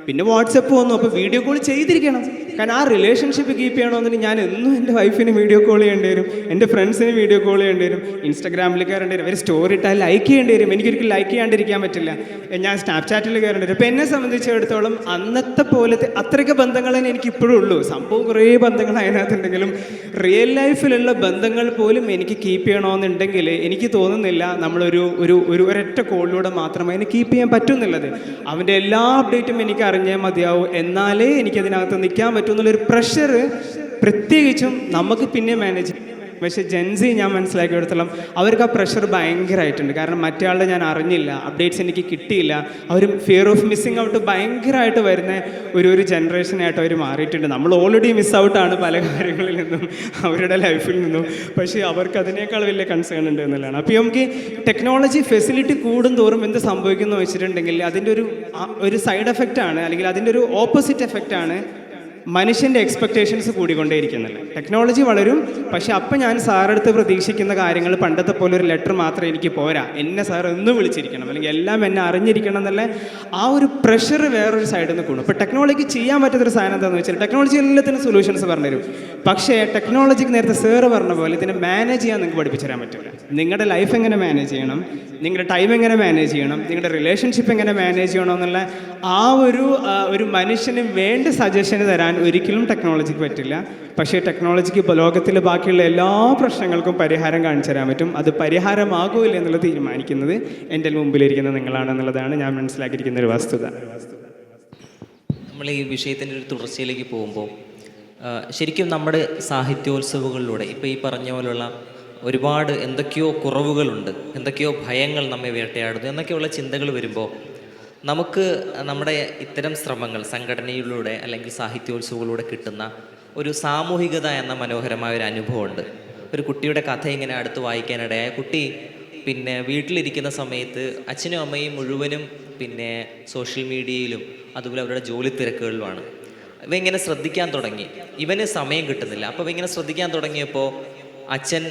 പിന്നെ വാട്സപ്പ് വന്നു, അപ്പോൾ വീഡിയോ കോൾ ചെയ്തിരിക്കണം. കാരണം ആ റിലേഷൻഷിപ്പ് കീപ്പ് ചെയ്യണമെന്നുണ്ടെങ്കിൽ ഞാൻ എന്നും എൻ്റെ വൈഫിന് വീഡിയോ കോൾ ചെയ്യേണ്ടി വരും, എൻ്റെ ഫ്രണ്ട്സിന് വീഡിയോ കോൾ ചെയ്യേണ്ടി വരും, ഇൻസ്റ്റാഗ്രാമിൽ കയറേണ്ടി വരും, അവർ സ്റ്റോറി ഇട്ടാൽ ലൈക്ക് ചെയ്യേണ്ടി വരും. എനിക്കൊരിക്കലും ലൈക്ക് ചെയ്യാണ്ടിരിക്കാൻ പറ്റില്ല, ഞാൻ സ്നാപ്ചാറ്റിൽ കയറേണ്ടി വരും. അപ്പോൾ എന്നെ സംബന്ധിച്ചിടത്തോളം അന്നത്തെ പോലത്തെ അത്രയ്ക്ക് ബന്ധങ്ങൾ തന്നെ എനിക്ക് ഇപ്പോഴും ഉള്ളൂ. സംഭവം കുറേ ബന്ധങ്ങൾ അതിനകത്തുണ്ടെങ്കിലും റിയൽ ലൈഫിലുള്ള ബന്ധങ്ങൾ പോലും എനിക്ക് കീപ്പ് ചെയ്യണമെന്നുണ്ടെങ്കിൽ എനിക്ക് തോന്നുന്നില്ല നമ്മളൊരു ഒരൊറ്റ കോളിലൂടെ മാത്രമേ അതിനെ കീപ്പ് ചെയ്യാൻ പറ്റുമെന്നുള്ളത്. അവൻ്റെ എല്ലാ അപ്ഡേറ്റും എനിക്ക് അറിഞ്ഞേ മതിയാവും, എന്നാലേ എനിക്കതിനകത്ത് നിൽക്കാൻ പറ്റുമെന്നുള്ളൊരു പ്രഷർ പ്രത്യേകിച്ചും നമുക്ക് പിന്നെ മാനേജ്. പക്ഷേ ജെൻസി ഞാൻ മനസ്സിലാക്കിയെടുത്തോളം അവർക്ക് ആ പ്രഷർ ഭയങ്കരമായിട്ടുണ്ട്. കാരണം മറ്റേ ഞാൻ അറിഞ്ഞില്ല, അപ്ഡേറ്റ്സ് എനിക്ക് കിട്ടിയില്ല, അവർ ഫിയർ ഓഫ് മിസ്സിങ് ഔട്ട് ഭയങ്കരമായിട്ട് വരുന്ന ഒരു ജനറേഷനായിട്ട് അവർ മാറിയിട്ടുണ്ട്. നമ്മൾ ഓൾറെഡി മിസ് ഔട്ടാണ് പല കാര്യങ്ങളിൽ നിന്നും അവരുടെ ലൈഫിൽ നിന്നും. പക്ഷേ അവർക്ക് അതിനേക്കാൾ വലിയ കൺസേൺ ഉണ്ട് എന്നുള്ളതാണ്. അപ്പോൾ നമുക്ക് ടെക്നോളജി ഫെസിലിറ്റി കൂടും തോറും എന്ത് സംഭവിക്കുന്നു വെച്ചിട്ടുണ്ടെങ്കിൽ അതിൻ്റെ ഒരു സൈഡ് എഫക്റ്റാണ്, അല്ലെങ്കിൽ അതിൻ്റെ ഒരു ഓപ്പോസിറ്റ് എഫക്റ്റാണ് മനുഷ്യൻ്റെ എക്സ്പെക്റ്റേഷൻസ് കൂടിക്കൊണ്ടേയിരിക്കുന്നില്ല. ടെക്നോളജി വളരും, പക്ഷെ അപ്പം ഞാൻ സാറടുത്ത് പ്രതീക്ഷിക്കുന്ന കാര്യങ്ങൾ പണ്ടത്തെ പോലെ ഒരു ലെറ്റർ മാത്രം എനിക്ക് പോരാ, എന്നെ സാർ എന്നും വിളിച്ചിരിക്കണം അല്ലെങ്കിൽ എല്ലാം എന്നെ അറിഞ്ഞിരിക്കണം എന്നുള്ള ആ ഒരു പ്രഷർ വേറൊരു സൈഡിൽ നിന്ന് കൂടും. ഇപ്പോൾ ടെക്നോളജിക്ക് ചെയ്യാൻ പറ്റാത്തൊരു സാധനം എന്താണെന്ന് വെച്ചാൽ ടെക്നോളജി എല്ലാത്തിനും സൊല്യൂഷൻസ് പറഞ്ഞുതരും. പക്ഷേ ടെക്നോളജിക്ക് നേരത്തെ സാറ് പറഞ്ഞ പോലെ ഇതിനെ മാനേജ് ചെയ്യാൻ നിങ്ങൾക്ക് പഠിപ്പിച്ചു തരാൻ പറ്റില്ല. നിങ്ങളുടെ ലൈഫ് എങ്ങനെ മാനേജ് ചെയ്യണം, നിങ്ങളുടെ ടൈം എങ്ങനെ മാനേജ് ചെയ്യണം, നിങ്ങളുടെ റിലേഷൻഷിപ്പ് എങ്ങനെ മാനേജ് ചെയ്യണം എന്നുള്ള ആ ഒരു മനുഷ്യന് വേണ്ട സജഷന് തരാൻ ഒരിക്കലും ടെക്നോളജിക്ക് പറ്റില്ല. പക്ഷേ ടെക്നോളജിക്ക് ലോകത്തിൽ ബാക്കിയുള്ള എല്ലാ പ്രശ്നങ്ങൾക്കും പരിഹാരം കാണിച്ചു തരാൻ പറ്റും. അത് പരിഹാരമാകില്ല എന്നുള്ളത് തീരുമാനിക്കുന്നത് എൻ്റെ മുമ്പിലിരിക്കുന്ന നിങ്ങളാണെന്നുള്ളതാണ് ഞാൻ മനസ്സിലാക്കിയിരിക്കുന്ന ഒരു വസ്തുത. നമ്മൾ ഈ വിഷയത്തിൻ്റെ ഒരു തുടർച്ചയിലേക്ക് പോകുമ്പോൾ ശരിക്കും നമ്മുടെ സാഹിത്യോത്സവങ്ങളിലൂടെ ഇപ്പോൾ ഈ പറഞ്ഞ പോലുള്ള ഒരുപാട് എന്തൊക്കെയോ കുറവുകളുണ്ട്, എന്തൊക്കെയോ ഭയങ്ങൾ നമ്മെ വേട്ടയാടുന്നു എന്നൊക്കെയുള്ള ചിന്തകൾ വരുമ്പോൾ നമുക്ക് നമ്മുടെ ഇത്തരം ശ്രമങ്ങൾ സംഘടനയിലൂടെ അല്ലെങ്കിൽ സാഹിത്യോത്സവങ്ങളിലൂടെ കിട്ടുന്ന ഒരു സാമൂഹികത എന്ന മനോഹരമായ ഒരു അനുഭവമുണ്ട്. ഒരു കുട്ടിയുടെ കഥ ഇങ്ങനെ അടുത്ത് വായിക്കാനിടയായ കുട്ടി പിന്നെ വീട്ടിലിരിക്കുന്ന സമയത്ത് അച്ഛനും അമ്മയും മുഴുവനും പിന്നെ സോഷ്യൽ മീഡിയയിലും അതുപോലെ അവരുടെ ജോലി തിരക്കുകളിലുമാണ്. ഇവ ഇങ്ങനെ ശ്രദ്ധിക്കാൻ തുടങ്ങി, ഇവന് സമയം കിട്ടുന്നില്ല. അപ്പോൾ ഇങ്ങനെ ശ്രദ്ധിക്കാൻ തുടങ്ങിയപ്പോൾ അച്ഛൻ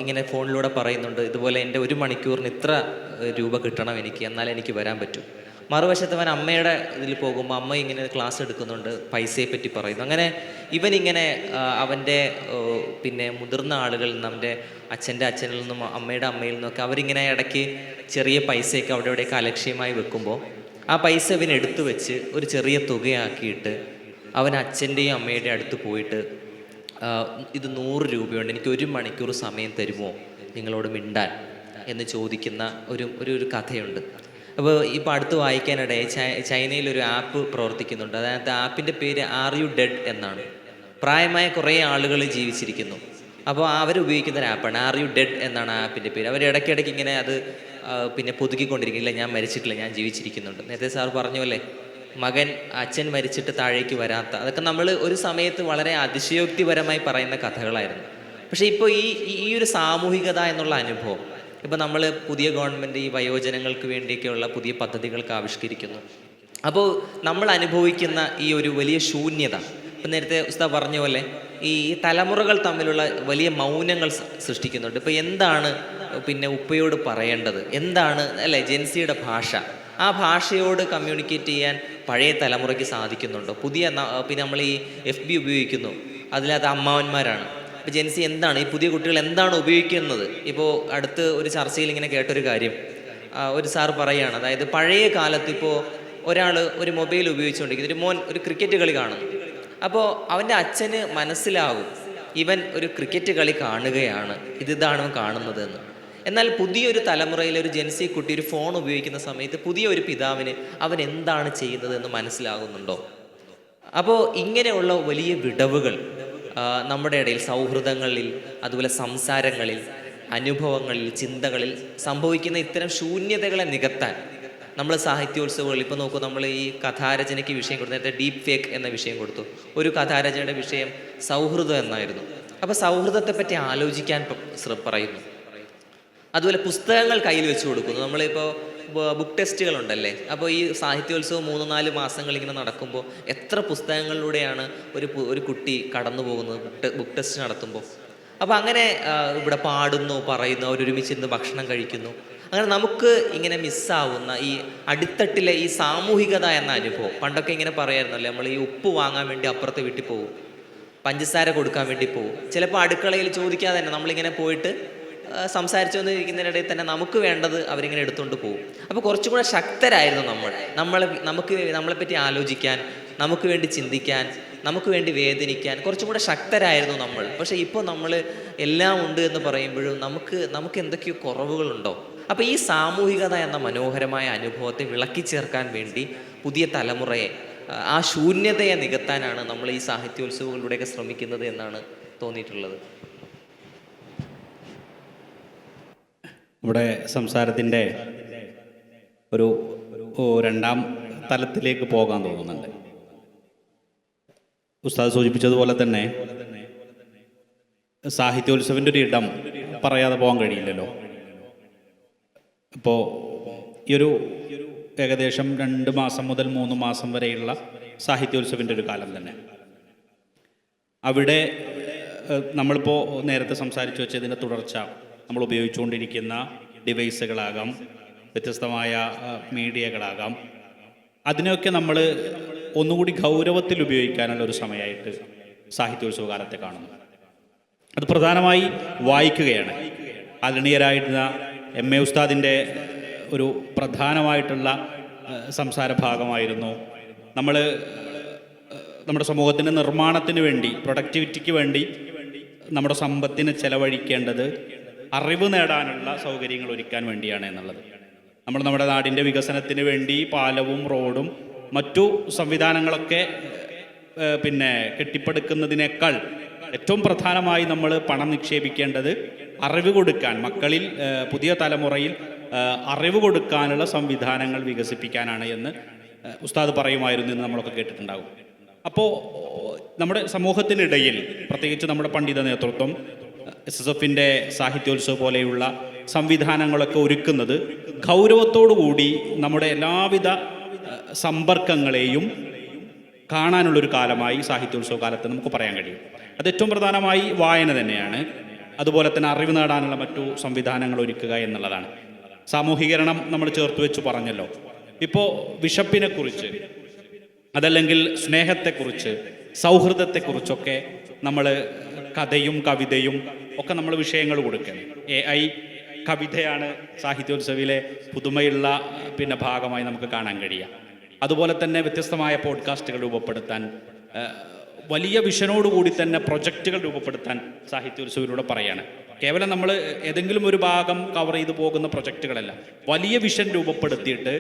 ഇങ്ങനെ ഫോണിലൂടെ പറയുന്നുണ്ട്, ഇതുപോലെ എൻ്റെ 1 മണിക്കൂറിന് ഇത്ര രൂപ കിട്ടണം എനിക്ക്, എന്നാലേ എനിക്ക് വരാൻ പറ്റൂ. മറുവശത്ത് അവൻ അമ്മയുടെ ഇതിൽ പോകുമ്പോൾ അമ്മ ഇങ്ങനെ ക്ലാസ് എടുക്കുന്നുണ്ട്, പൈസയെ പറ്റി പറയുന്നു. അങ്ങനെ ഇവനിങ്ങനെ അവൻ്റെ പിന്നെ മുതിർന്ന ആളുകളിൽ നിന്ന്, അവൻ്റെ അച്ഛനിൽ നിന്നും അമ്മയുടെ അമ്മയിൽ നിന്നൊക്കെ അവരിങ്ങനെ ഇടയ്ക്ക് ചെറിയ പൈസയൊക്കെ അവിടെ ഇവിടെയൊക്കെ അലക്ഷ്യമായി വെക്കുമ്പോൾ ആ പൈസ ഇവൻ എടുത്തു വെച്ച് ഒരു ചെറിയ തുകയാക്കിയിട്ട് അവൻ അച്ഛൻ്റെയും അമ്മയുടെയും അടുത്ത് പോയിട്ട് ഇത് 100 രൂപയുണ്ട്, എനിക്ക് 1 മണിക്കൂർ സമയം തരുമോ നിങ്ങളോട് മിണ്ടാൻ എന്ന് ചോദിക്കുന്ന ഒരു കഥയുണ്ട്. അപ്പോൾ ഇപ്പോൾ അടുത്ത് വായിക്കാനിടയിൽ ചൈനയിലൊരു ആപ്പ് പ്രവർത്തിക്കുന്നുണ്ട്. അതായത് ആപ്പിൻ്റെ പേര് ആർ യു ഡെഡ് എന്നാണ്. പ്രായമായ കുറേ ആളുകൾ ജീവിച്ചിരിക്കുന്നു. അപ്പോൾ അവരുപയോഗിക്കുന്ന ഒരു ആപ്പാണ് ആർ യു ഡെഡ് എന്നാണ് ആപ്പിൻ്റെ പേര്. അവർ ഇടയ്ക്കിടയ്ക്ക് ഇങ്ങനെ അത് പിന്നെ പുതുക്കിക്കൊണ്ടിരിക്കില്ല, ഞാൻ മരിച്ചിട്ടില്ല, ഞാൻ ജീവിച്ചിരിക്കുന്നുണ്ട്. നേരത്തെ സാർ പറഞ്ഞ പോലെ മകൻ അച്ഛൻ മരിച്ചിട്ട് താഴേക്ക് വരാത്ത, അതൊക്കെ നമ്മൾ ഒരു സമയത്ത് വളരെ അതിശയോക്തിപരമായി പറയുന്ന കഥകളായിരുന്നു. പക്ഷേ ഇപ്പോൾ ഈ ഒരു സാമൂഹികത എന്നുള്ള അനുഭവം ഇപ്പം നമ്മൾ പുതിയ ഗവൺമെൻറ് ഈ വയോജനങ്ങൾക്ക് വേണ്ടിയൊക്കെയുള്ള പുതിയ പദ്ധതികൾക്ക് ആവിഷ്കരിക്കുന്നു. അപ്പോൾ നമ്മൾ അനുഭവിക്കുന്ന ഈ ഒരു വലിയ ശൂന്യത, ഇപ്പം നേരത്തെ ഉസ്താദ് പറഞ്ഞ പോലെ ഈ തലമുറകൾ തമ്മിലുള്ള വലിയ മൗനങ്ങൾ സൃഷ്ടിക്കുന്നുണ്ട്. ഇപ്പോൾ എന്താണ് പിന്നെ ഉപ്പയോട് പറയേണ്ടത്, എന്താണ് അല്ലേ ജെൻസിയുടെ ഭാഷ, ആ ഭാഷയോട് കമ്മ്യൂണിക്കേറ്റ് ചെയ്യാൻ പഴയ തലമുറയ്ക്ക് സാധിക്കുന്നുണ്ടോ? പിന്നെ നമ്മൾ ഈ FB ഉപയോഗിക്കുന്നു, അതിലകത്ത് അമ്മാവന്മാരാണ്. ഇപ്പോൾ ജെൻസി എന്താണ്, ഈ പുതിയ കുട്ടികൾ എന്താണ് ഉപയോഗിക്കുന്നത്? ഇപ്പോൾ അടുത്ത് ഒരു ചർച്ചയിൽ ഇങ്ങനെ കേട്ടൊരു കാര്യം, ഒരു സാർ പറയുകയാണ്, അതായത് പഴയ കാലത്ത് ഇപ്പോൾ ഒരാൾ ഒരു മൊബൈൽ ഉപയോഗിച്ചുകൊണ്ടിരിക്കുന്നു, ഒരു മോൻ ഒരു ക്രിക്കറ്റ് കളി കാണുന്നു. അപ്പോൾ അവൻ്റെ അച്ഛന് മനസ്സിലാകും ഇവൻ ഒരു ക്രിക്കറ്റ് കളി കാണുകയാണ്, ഇതാണ് കാണുന്നത് എന്ന്. എന്നാൽ പുതിയൊരു തലമുറയിലെ ഒരു ജെൻസി കുട്ടി ഒരു ഫോൺ ഉപയോഗിക്കുന്ന സമയത്ത് പുതിയ ഒരു പിതാവിന് അവൻ എന്താണ് ചെയ്യുന്നത് എന്ന് മനസ്സിലാകുന്നുണ്ടോ? അപ്പോൾ ഇങ്ങനെയുള്ള വലിയ വിടവുകൾ നമ്മുടെ ഇടയിൽ സൗഹൃദങ്ങളിൽ, അതുപോലെ സംസാരങ്ങളിൽ, അനുഭവങ്ങളിൽ, ചിന്തകളിൽ സംഭവിക്കുന്ന ഇത്തരം ശൂന്യതകളെ നികത്താൻ നമ്മൾ സാഹിത്യോത്സവങ്ങളിൽ ഇപ്പോൾ നോക്കൂ, നമ്മൾ ഈ കഥാരചനയ്ക്ക് വിഷയം കൊടുത്തു, നേരത്തെ ഡീപ്പ് ഫേക്ക് എന്ന വിഷയം കൊടുത്തു. ഒരു കഥാരചനയുടെ വിഷയം സൗഹൃദം എന്നായിരുന്നു. അപ്പോൾ സൗഹൃദത്തെ പറ്റി ആലോചിക്കാൻ പറയുന്നു. അതുപോലെ പുസ്തകങ്ങൾ കയ്യിൽ വെച്ച് കൊടുക്കുന്നു. നമ്മളിപ്പോൾ ബുക്ക് ടെസ്റ്റുകളുണ്ടല്ലേ, അപ്പോൾ ഈ സാഹിത്യോത്സവം 3-4 മാസങ്ങൾ ഇങ്ങനെ നടക്കുമ്പോൾ എത്ര പുസ്തകങ്ങളിലൂടെയാണ് ഒരു കുട്ടി കടന്നു പോകുന്നത് ബുക്ക് ടെസ്റ്റ് നടത്തുമ്പോൾ. അപ്പോൾ അങ്ങനെ ഇവിടെ പാടുന്നു, പറയുന്നു, അവരൊരുമിച്ചിരുന്ന് ഭക്ഷണം കഴിക്കുന്നു. അങ്ങനെ നമുക്ക് ഇങ്ങനെ മിസ്സാവുന്ന ഈ അടിത്തട്ടിലെ ഈ സാമൂഹികത എന്ന അനുഭവം. പണ്ടൊക്കെ ഇങ്ങനെ പറയായിരുന്നല്ലേ, നമ്മൾ ഈ ഉപ്പ് വാങ്ങാൻ വേണ്ടി അപ്പുറത്തെ വീട്ടിൽ പോകും, പഞ്ചസാര കൊടുക്കാൻ വേണ്ടി പോകും. ചിലപ്പോൾ അടുക്കളയിൽ ചോദിക്കാതെ തന്നെ നമ്മളിങ്ങനെ പോയിട്ട് സംസാരിച്ചു കൊണ്ടിരിക്കുന്നതിനിടയിൽ തന്നെ നമുക്ക് വേണ്ടത് അവരിങ്ങനെ എടുത്തുകൊണ്ട് പോകും. അപ്പോൾ കുറച്ചും കൂടെ ശക്തരായിരുന്നു നമ്മളെപ്പറ്റി ആലോചിക്കാൻ, നമുക്ക് വേണ്ടി ചിന്തിക്കാൻ, നമുക്ക് വേണ്ടി വേദനിക്കാൻ കുറച്ചും കൂടെ ശക്തരായിരുന്നു നമ്മൾ. പക്ഷേ ഇപ്പോൾ നമ്മൾ എല്ലാം ഉണ്ട് എന്ന് പറയുമ്പോഴും നമുക്ക് എന്തൊക്കെയോ കുറവുകളുണ്ടോ? അപ്പോൾ ഈ സാമൂഹികത എന്ന മനോഹരമായ അനുഭവത്തെ വിളക്കി ചേർക്കാൻ വേണ്ടി പുതിയ തലമുറയെ, ആ ശൂന്യതയെ നികത്താനാണ് നമ്മൾ ഈ സാഹിത്യോത്സവങ്ങളിലൂടെയൊക്കെ ശ്രമിക്കുന്നത് എന്നാണ് തോന്നിയിട്ടുള്ളത്. നമ്മുടെ സംസാരത്തിൻ്റെ ഒരു രണ്ടാം തലത്തിലേക്ക് പോകാൻ തോന്നുന്നുണ്ട്. ഉസ്താദ് സൂചിപ്പിച്ചതുപോലെ തന്നെ സാഹിത്യോത്സവൻ്റെ ഒരു ഇടം പറയാതെ പോകാൻ കഴിയില്ലല്ലോ. ഇപ്പോൾ ഈ ഒരു ഏകദേശം 2 മാസം മുതൽ 3 മാസം വരെയുള്ള സാഹിത്യോത്സവൻ്റെ ഒരു കാലം തന്നെ, അവിടെ നമ്മളിപ്പോൾ നേരത്തെ സംസാരിച്ചു വെച്ചതിൻ്റെ തുടർച്ച നമ്മൾ ഉപയോഗിച്ചുകൊണ്ടിരിക്കുന്ന ഡിവൈസുകളാകാം, വ്യത്യസ്തമായ മീഡിയകളാകാം, അതിനെയൊക്കെ നമ്മൾ ഒന്നുകൂടി ഗൗരവത്തിൽ ഉപയോഗിക്കാനുള്ള ഒരു സമയമായിട്ട് സാഹിത്യോത്സവ കാലത്തെ കാണുന്നു. അത് പ്രധാനമായി വായിക്കുകയാണ്. ആദരണീയരായിരുന്ന MA ഉസ്താദിൻ്റെ ഒരു പ്രധാനമായിട്ടുള്ള സംസാര ഭാഗമായിരുന്നു നമ്മുടെ സമൂഹത്തിൻ്റെ നിർമ്മാണത്തിന് വേണ്ടി, പ്രൊഡക്ടിവിറ്റിക്ക് വേണ്ടി നമ്മുടെ സമ്പത്തിനെ ചെലവഴിക്കേണ്ടത് അറിവ് നേടാനുള്ള സൗകര്യങ്ങൾ ഒരുക്കാൻ വേണ്ടിയാണ് എന്നുള്ളത്. നമ്മുടെ നാടിൻ്റെ വികസനത്തിന് വേണ്ടി പാലവും റോഡും മറ്റു സംവിധാനങ്ങളൊക്കെ കെട്ടിപ്പടുക്കുന്നതിനേക്കാൾ ഏറ്റവും പ്രധാനമായി നമ്മൾ പണം നിക്ഷേപിക്കേണ്ടത് അറിവ് കൊടുക്കാൻ, മക്കളിൽ, പുതിയ തലമുറയിൽ അറിവ് കൊടുക്കാനുള്ള സംവിധാനങ്ങൾ വികസിപ്പിക്കാനാണ് എന്ന് ഉസ്താദ് പറയുമായിരുന്നു എന്ന് നമ്മളൊക്കെ കേട്ടിട്ടുണ്ടാകും. അപ്പോൾ നമ്മുടെ സമൂഹത്തിനിടയിൽ, പ്രത്യേകിച്ച് നമ്മുടെ പണ്ഡിത നേതൃത്വം SSFൻ്റെ സാഹിത്യോത്സവം പോലെയുള്ള സംവിധാനങ്ങളൊക്കെ ഒരുക്കുന്നത് ഗൗരവത്തോടുകൂടി നമ്മുടെ എല്ലാവിധ സമ്പർക്കങ്ങളെയും കാണാനുള്ളൊരു കാലമായി സാഹിത്യോത്സവ കാലത്ത് നമുക്ക് പറയാൻ കഴിയും. അത് ഏറ്റവും പ്രധാനമായി വായന തന്നെയാണ്. അതുപോലെ തന്നെ അറിവ് നേടാനുള്ള മറ്റു സംവിധാനങ്ങൾ ഒരുക്കുക എന്നുള്ളതാണ്. സാമൂഹീകരണം നമ്മൾ ചേർത്ത് വെച്ച് പറഞ്ഞല്ലോ. ഇപ്പോൾ വിശപ്പിനെക്കുറിച്ച്, അതല്ലെങ്കിൽ സ്നേഹത്തെക്കുറിച്ച്, സൗഹൃദത്തെക്കുറിച്ചൊക്കെ നമ്മൾ കഥയും കവിതയും ഒക്കെ നമ്മൾ വിഷയങ്ങൾ കൊടുക്കണം. AI കവിതയാണ് സാഹിത്യോത്സവിലെ പുതുമയുള്ള ഭാഗമായി നമുക്ക് കാണാൻ കഴിയുക. അതുപോലെ തന്നെ വ്യത്യസ്തമായ പോഡ്കാസ്റ്റുകൾ രൂപപ്പെടുത്താൻ, വലിയ വിഷനോടുകൂടി തന്നെ പ്രൊജക്റ്റുകൾ രൂപപ്പെടുത്താൻ സാഹിത്യോത്സവത്തിലൂടെ പറയാണ്. കേവലം നമ്മൾ ഏതെങ്കിലും ഒരു ഭാഗം കവർ ചെയ്തു പോകുന്ന പ്രൊജക്റ്റുകളല്ല, വലിയ വിഷൻ രൂപപ്പെടുത്തിയിട്ട്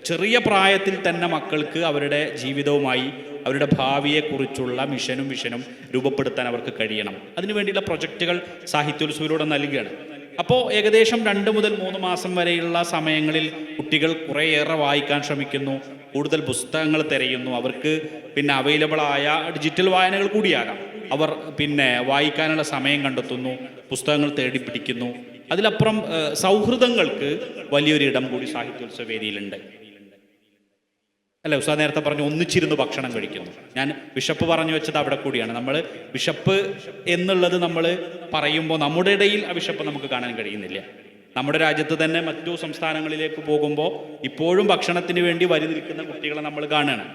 ചെറിയ പ്രായത്തിൽ തന്നെ മക്കൾക്ക് അവരുടെ ജീവിതവുമായി, അവരുടെ ഭാവിയെക്കുറിച്ചുള്ള മിഷനും വിഷനും രൂപപ്പെടുത്താൻ അവർക്ക് കഴിയണം. അതിനുവേണ്ടിയുള്ള പ്രൊജക്റ്റുകൾ സാഹിത്യോത്സവത്തിലൂടെ നൽകുകയാണ്. അപ്പോൾ ഏകദേശം 2 മുതൽ 3 മാസം വരെയുള്ള സമയങ്ങളിൽ കുട്ടികൾ കുറേയേറെ വായിക്കാൻ ശ്രമിക്കുന്നു, കൂടുതൽ പുസ്തകങ്ങൾ തിരയുന്നു. അവർക്ക് അവൈലബിളായ ഡിജിറ്റൽ വായനകൾ കൂടിയാകാം. അവർ വായിക്കാനുള്ള സമയം കണ്ടെത്തുന്നു, പുസ്തകങ്ങൾ തേടി പിടിക്കുന്നു. അതിലപ്പുറം സൗഹൃദങ്ങൾക്ക് വലിയൊരിടം കൂടി സാഹിത്യോത്സവ വേദിയിലുണ്ട്. അല്ല, ഉസ്താദ് നേരത്തെ പറഞ്ഞു ഒന്നിച്ചിരുന്ന് ഭക്ഷണം കഴിക്കുന്നു. ഞാൻ വിശപ്പ് പറഞ്ഞു വെച്ചത് അവിടെ കൂടിയാണ്. നമ്മൾ വിശപ്പ് എന്നുള്ളത് നമ്മൾ പറയുമ്പോൾ നമ്മുടെ ഇടയിൽ ആ വിശപ്പ് നമുക്ക് കാണാൻ കഴിയുന്നില്ല. നമ്മുടെ രാജ്യത്ത് തന്നെ മറ്റു സംസ്ഥാനങ്ങളിലേക്ക് പോകുമ്പോൾ ഇപ്പോഴും ഭക്ഷണത്തിന് വേണ്ടി വരി നിൽക്കുന്ന കുട്ടികളെ നമ്മൾ കാണുകയാണ്.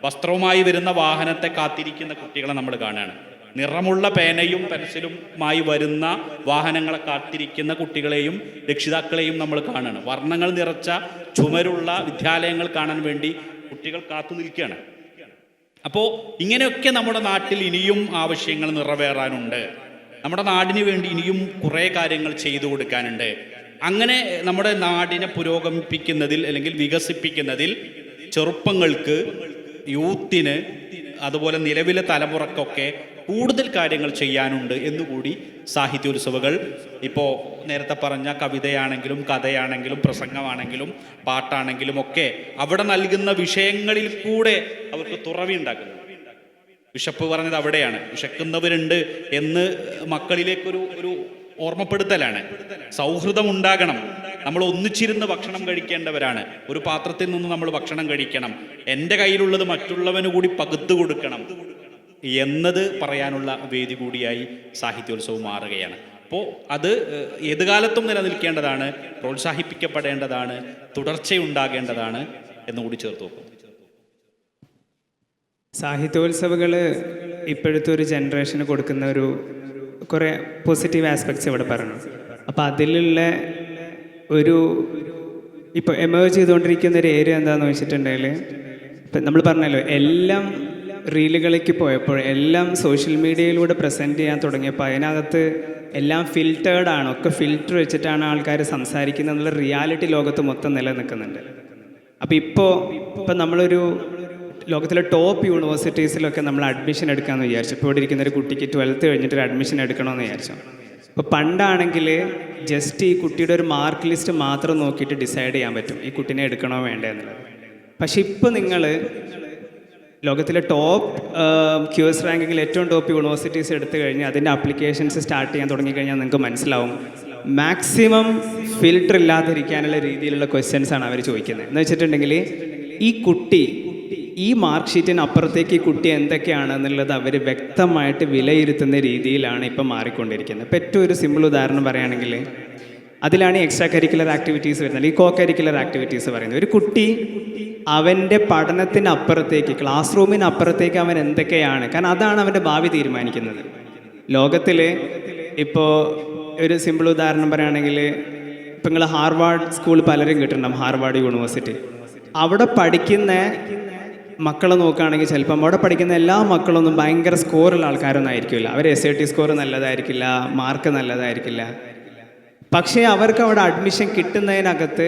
വസ്ത്രവുമായി വരുന്ന വാഹനത്തെ കാത്തിരിക്കുന്ന കുട്ടികളെ നമ്മൾ കാണുകയാണ്. നിറമുള്ള പേനയും പെൻസിലുമായി വരുന്ന വാഹനങ്ങളെ കാത്തിരിക്കുന്ന കുട്ടികളെയും രക്ഷിതാക്കളെയും നമ്മൾ കാണുകയാണ്. വർണ്ണങ്ങൾ നിറച്ച ചുമരുള്ള വിദ്യാലയങ്ങൾ കാണാൻ വേണ്ടി കുട്ടികൾ കാത്തു നിൽക്കുകയാണ്. അപ്പോൾ ഇങ്ങനെയൊക്കെ നമ്മുടെ നാട്ടിൽ ഇനിയും ആവശ്യങ്ങൾ നിറവേറാനുണ്ട്. നമ്മുടെ നാടിന് വേണ്ടി ഇനിയും കുറേ കാര്യങ്ങൾ ചെയ്തു കൊടുക്കാനുണ്ട്. അങ്ങനെ നമ്മുടെ നാടിനെ പുരോഗമിപ്പിക്കുന്നതിൽ അല്ലെങ്കിൽ വികസിപ്പിക്കുന്നതിൽ ചെറുപ്പങ്ങൾക്ക്, യൂത്തിന്, അതുപോലെ നിലവിലെ തലമുറക്കൊക്കെ കൂടുതൽ കാര്യങ്ങൾ ചെയ്യാനുണ്ട് എന്നുകൂടി സാഹിത്യോത്സവങ്ങൾ ഇപ്പോൾ നേരത്തെ പറഞ്ഞ കവിതയാണെങ്കിലും കഥയാണെങ്കിലും പ്രസംഗമാണെങ്കിലും പാട്ടാണെങ്കിലും ഒക്കെ അവിടെ നൽകുന്ന വിഷയങ്ങളിൽ കൂടെ അവർക്ക് തുറവി ഉണ്ടാക്കുന്നത്. വിശപ്പ് പറഞ്ഞത് അവിടെയാണ്. വിശക്കുന്നവരുണ്ട് എന്ന് മക്കളിലേക്കൊരു ഓർമ്മപ്പെടുത്തലാണ്. സൗഹൃദം ഉണ്ടാകണം. നമ്മൾ ഒന്നിച്ചിരുന്ന് ഭക്ഷണം കഴിക്കേണ്ടവരാണ്. ഒരു പാത്രത്തിൽ നിന്ന് നമ്മൾ ഭക്ഷണം കഴിക്കണം. എൻ്റെ കയ്യിലുള്ളത് മറ്റുള്ളവന് കൂടി പകുത്തു കൊടുക്കണം എന്നത് പറയാനുള്ള വേദി കൂടിയായി സാഹിത്യോത്സവം മാറുകയാണ്. അപ്പോൾ അത് ഏത് കാലത്തും നിലനിൽക്കേണ്ടതാണ്, പ്രോത്സാഹിപ്പിക്കപ്പെടേണ്ടതാണ്, തുടർച്ചയുണ്ടാകേണ്ടതാണ് എന്നുകൂടി ചേർത്ത് നോക്കും. സാഹിത്യോത്സവങ്ങൾ ഇപ്പോഴത്തെ ഒരു ജനറേഷന് കൊടുക്കുന്ന ഒരു കുറേ പോസിറ്റീവ് ആസ്പെക്ട്സ് ഇവിടെ പറഞ്ഞു. അപ്പോൾ അതിലുള്ള ഒരു ഇപ്പോൾ എമേർജ് ചെയ്തുകൊണ്ടിരിക്കുന്ന ഒരു ഏരിയ എന്താണെന്ന് വെച്ചിട്ടുണ്ടെങ്കിൽ, ഇപ്പം നമ്മൾ പറഞ്ഞല്ലോ എല്ലാം റീലുകളിലേക്ക് പോയപ്പോൾ, എല്ലാം സോഷ്യൽ മീഡിയയിലൂടെ പ്രസൻറ്റ് ചെയ്യാൻ തുടങ്ങിയപ്പോൾ അതിനകത്ത് എല്ലാം ഫിൽറ്റേർഡാണ്, ഒക്കെ ഫിൽറ്റർ വെച്ചിട്ടാണ് ആൾക്കാർ സംസാരിക്കുന്നത് എന്നുള്ള റിയാലിറ്റി ലോകത്ത് മൊത്തം നിലനിൽക്കുന്നുണ്ട്. അപ്പോൾ ഇപ്പോൾ നമ്മളൊരു ലോകത്തിലെ ടോപ്പ് യൂണിവേഴ്സിറ്റീസിലൊക്കെ നമ്മൾ അഡ്മിഷൻ എടുക്കാമെന്ന് വിചാരിച്ചു. ഇപ്പോൾ ഇവിടെ ഇരിക്കുന്ന ഒരു കുട്ടിക്ക് 12th കഴിഞ്ഞിട്ട് ഒരു അഡ്മിഷൻ എടുക്കണമെന്ന് വിചാരിച്ചു. ഇപ്പോൾ പണ്ടാണെങ്കിൽ ജസ്റ്റ് ഈ കുട്ടിയുടെ ഒരു മാർക്ക് ലിസ്റ്റ് മാത്രം നോക്കിയിട്ട് ഡിസൈഡ് ചെയ്യാൻ പറ്റും ഈ കുട്ടീനെ എടുക്കണോ വേണ്ടേ എന്നുള്ളത്. പക്ഷെ ഇപ്പോൾ നിങ്ങൾ ലോകത്തിലെ ടോപ്പ് ക്യൂസ് റാങ്കിങ്ങിൽ ഏറ്റവും ടോപ്പ് യൂണിവേഴ്സിറ്റീസ് എടുത്തു കഴിഞ്ഞാൽ അതിൻ്റെ ആപ്ലിക്കേഷൻസ് സ്റ്റാർട്ട് ചെയ്യാൻ തുടങ്ങിക്കഴിഞ്ഞാൽ നിങ്ങൾക്ക് മനസ്സിലാവും മാക്സിമം ഫിൽട്ടർ ഇല്ലാതിരിക്കാനുള്ള രീതിയിലുള്ള ക്വസ്റ്റ്യൻസാണ് അവർ ചോദിക്കുന്നത്. എന്ന് വെച്ചിട്ടുണ്ടെങ്കിൽ ഈ കുട്ടി ഈ മാർക്ക് ഷീറ്റിന് അപ്പുറത്തേക്ക് ഈ കുട്ടി എന്തൊക്കെയാണെന്നുള്ളത് അവർ വ്യക്തമായിട്ട് വിലയിരുത്തുന്ന രീതിയിലാണ് ഇപ്പം മാറിക്കൊണ്ടിരിക്കുന്നത്. ഇപ്പം ഏറ്റവും ഒരു സിമ്പിൾ ഉദാഹരണം പറയുകയാണെങ്കിൽ അതിലാണ് ഈ എക്സ്ട്രാ കരിക്കുലർ ആക്ടിവിറ്റീസ് വരുന്നത്, ഈ കോ കരിക്കുലർ ആക്ടിവിറ്റീസ് പറയുന്നത്. ഒരു കുട്ടി അവൻ്റെ പഠനത്തിനപ്പുറത്തേക്ക്, ക്ലാസ് റൂമിനപ്പുറത്തേക്ക് അവൻ എന്തൊക്കെയാണ്, കാരണം അതാണ് അവൻ്റെ ഭാവി തീരുമാനിക്കുന്നത്. ലോകത്തിൽ ഇപ്പോൾ ഒരു സിമ്പിൾ ഉദാഹരണം പറയുകയാണെങ്കിൽ ഇപ്പം നിങ്ങൾ ഹാർവാർഡ് സ്കൂൾ പലരും കിട്ടുന്നുണ്ടാവും, ഹാർവാർഡ് യൂണിവേഴ്സിറ്റി. അവിടെ പഠിക്കുന്ന മക്കളെ നോക്കുകയാണെങ്കിൽ ചിലപ്പം അവിടെ പഠിക്കുന്ന എല്ലാ മക്കളൊന്നും ഭയങ്കര സ്കോറുള്ള ആൾക്കാരൊന്നും ആയിരിക്കില്ല. അവർ SAT സ്കോർ നല്ലതായിരിക്കില്ല, മാർക്ക് നല്ലതായിരിക്കില്ല. പക്ഷേ അവർക്ക് അവിടെ അഡ്മിഷൻ കിട്ടുന്നതിനകത്ത്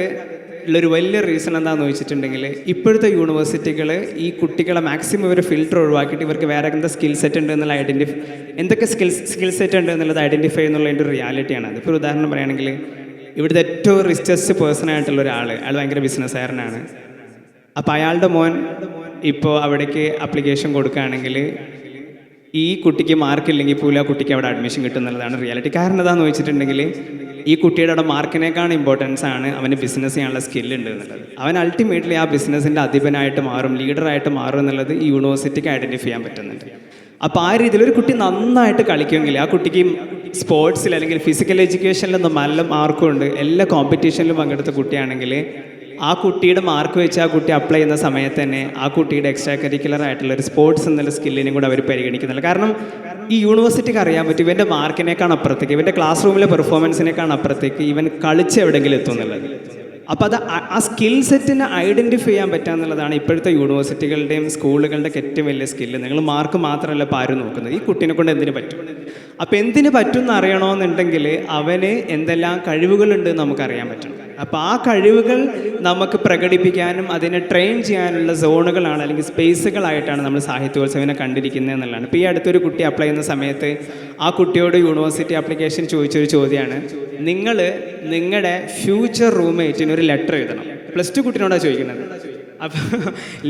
ഉള്ളൊരു വലിയ റീസൺ എന്താണെന്ന് ചോദിച്ചിട്ടുണ്ടെങ്കിൽ ഇപ്പോഴത്തെ യൂണിവേഴ്സിറ്റികൾ ഈ കുട്ടികളെ മാക്സിമം ഒരു ഫിൽറ്റർ ഒഴിവാക്കിയിട്ട് ഇവർക്ക് വേറെ എന്താ സ്കിൽ സെറ്റ് ഉണ്ട് എന്നുള്ള എന്തൊക്കെ സ്കിൽ സെറ്റ് ഉണ്ട് എന്നുള്ളത് ഐഡൻറ്റിഫൈ എന്നുള്ളതിൻ്റെ ഒരു റിയാലിറ്റിയാണ് അത്. ഇപ്പോൾ ഉദാഹരണം പറയുകയാണെങ്കിൽ ഇവിടുത്തെ ഏറ്റവും റിച്ചസ്റ്റ് പേഴ്സൺ ആയിട്ടുള്ള ഒരാൾ, അയാൾ ഭയങ്കര ബിസിനസ്സുകാരനാണ്. അപ്പോൾ അയാളുടെ മോൻ ഇപ്പോൾ അവിടേക്ക് ആപ്ലിക്കേഷൻ കൊടുക്കുകയാണെങ്കിൽ ഈ കുട്ടിക്ക് മാർക്കില്ലെങ്കിൽ പോലും ആ കുട്ടിക്ക് അവിടെ അഡ്മിഷൻ കിട്ടും എന്നുള്ളതാണ് റിയാലിറ്റി. കാരണം എന്താണെന്ന് ചോദിച്ചിട്ടുണ്ടെങ്കിൽ ഈ കുട്ടിയുടെ അവിടെ മാർക്കിനേക്കാൾ ഇമ്പോർട്ടൻസ് ആണ് അവന് ബിസിനസ് ചെയ്യാനുള്ള സ്കില്ലുണ്ട് എന്നുള്ളത്. അവൻ അൾട്ടിമേറ്റ്ലി ആ ബിസിനസ്സിൻ്റെ അധിപനായിട്ട് മാറും, ലീഡറായിട്ട് മാറും എന്നുള്ളത് ഈ യൂണിവേഴ്സിറ്റിക്ക് ഐഡൻറ്റിഫൈ ചെയ്യാൻ പറ്റുന്നുണ്ട്. അപ്പോൾ ആ രീതിയിൽ ഒരു കുട്ടി നന്നായിട്ട് കളിക്കുമെങ്കിൽ ആ കുട്ടിക്ക് സ്പോർട്സിൽ അല്ലെങ്കിൽ ഫിസിക്കൽ എഡ്യൂക്കേഷനിലൊന്നും നല്ല മാർക്കുണ്ട്, എല്ലാ കോമ്പറ്റീഷനിലും പങ്കെടുത്ത കുട്ടിയാണെങ്കിൽ ആ കുട്ടിയുടെ മാർക്ക് വെച്ച് ആ കുട്ടി അപ്ലൈ ചെയ്യുന്ന സമയത്ത് തന്നെ ആ കുട്ടിയുടെ എക്സ്ട്രാ കരിക്കുലർ ആയിട്ടുള്ള ഒരു സ്പോർട്സ് എന്നുള്ള സ്കില്ലിനും കൂടെ അവർ പരിഗണിക്കുന്നില്ല. കാരണം ഈ യൂണിവേഴ്സിറ്റിക്ക് അറിയാൻ പറ്റും ഇവൻ്റെ മാർക്കിനേക്കാണ് അപ്പുറത്തേക്ക്, ഇവൻ്റെ ക്ലാസ് റൂമിലെ പെർഫോമൻസിനേക്കാണ് അപ്പുറത്തേക്ക് ഇവൻ കളിച്ച് എവിടെയെങ്കിലും എത്തും എന്നുള്ളത്. അപ്പോൾ അത് ആ സ്കിൽ സെറ്റിനെ ഐഡൻറ്റിഫൈ ചെയ്യാൻ പറ്റുക എന്നുള്ളതാണ് ഇപ്പോഴത്തെ യൂണിവേഴ്സിറ്റികളുടെയും സ്കൂളുകളുടെയൊക്കെ ഏറ്റവും വലിയ സ്കില്ല്. നിങ്ങൾ മാർക്ക് മാത്രമല്ല ഇപ്പോൾ ആരും നോക്കുന്നത്, ഈ കുട്ടീനെ കൊണ്ട് എന്തിനു പറ്റും. അപ്പോൾ എന്തിനു പറ്റും എന്ന് അറിയണമെന്നുണ്ടെങ്കിൽ അവന് എന്തെല്ലാം കഴിവുകളുണ്ട് നമുക്കറിയാൻ പറ്റണം. അപ്പോൾ ആ കഴിവുകൾ നമുക്ക് പ്രകടിപ്പിക്കാനും അതിനെ ട്രെയിൻ ചെയ്യാനുള്ള സോണുകളാണ് അല്ലെങ്കിൽ സ്പേസുകളായിട്ടാണ് നമ്മൾ സാഹിത്യോത്സവനെ കണ്ടിരിക്കുന്നത് എന്നുള്ളതാണ്. ഇപ്പോൾ ഈ അടുത്തൊരു കുട്ടി അപ്ലൈ ചെയ്യുന്ന സമയത്ത് ആ കുട്ടിയോട് യൂണിവേഴ്സിറ്റി ആപ്ലിക്കേഷൻ ചോദിച്ചൊരു ചോദ്യമാണ്, നിങ്ങൾ നിങ്ങളുടെ ഫ്യൂച്ചർ റൂംമേറ്റിന് ഒരു ലെറ്റർ എഴുതണം. +2 കുട്ടിനോടാണ് ചോദിക്കുന്നത്. അപ്പോൾ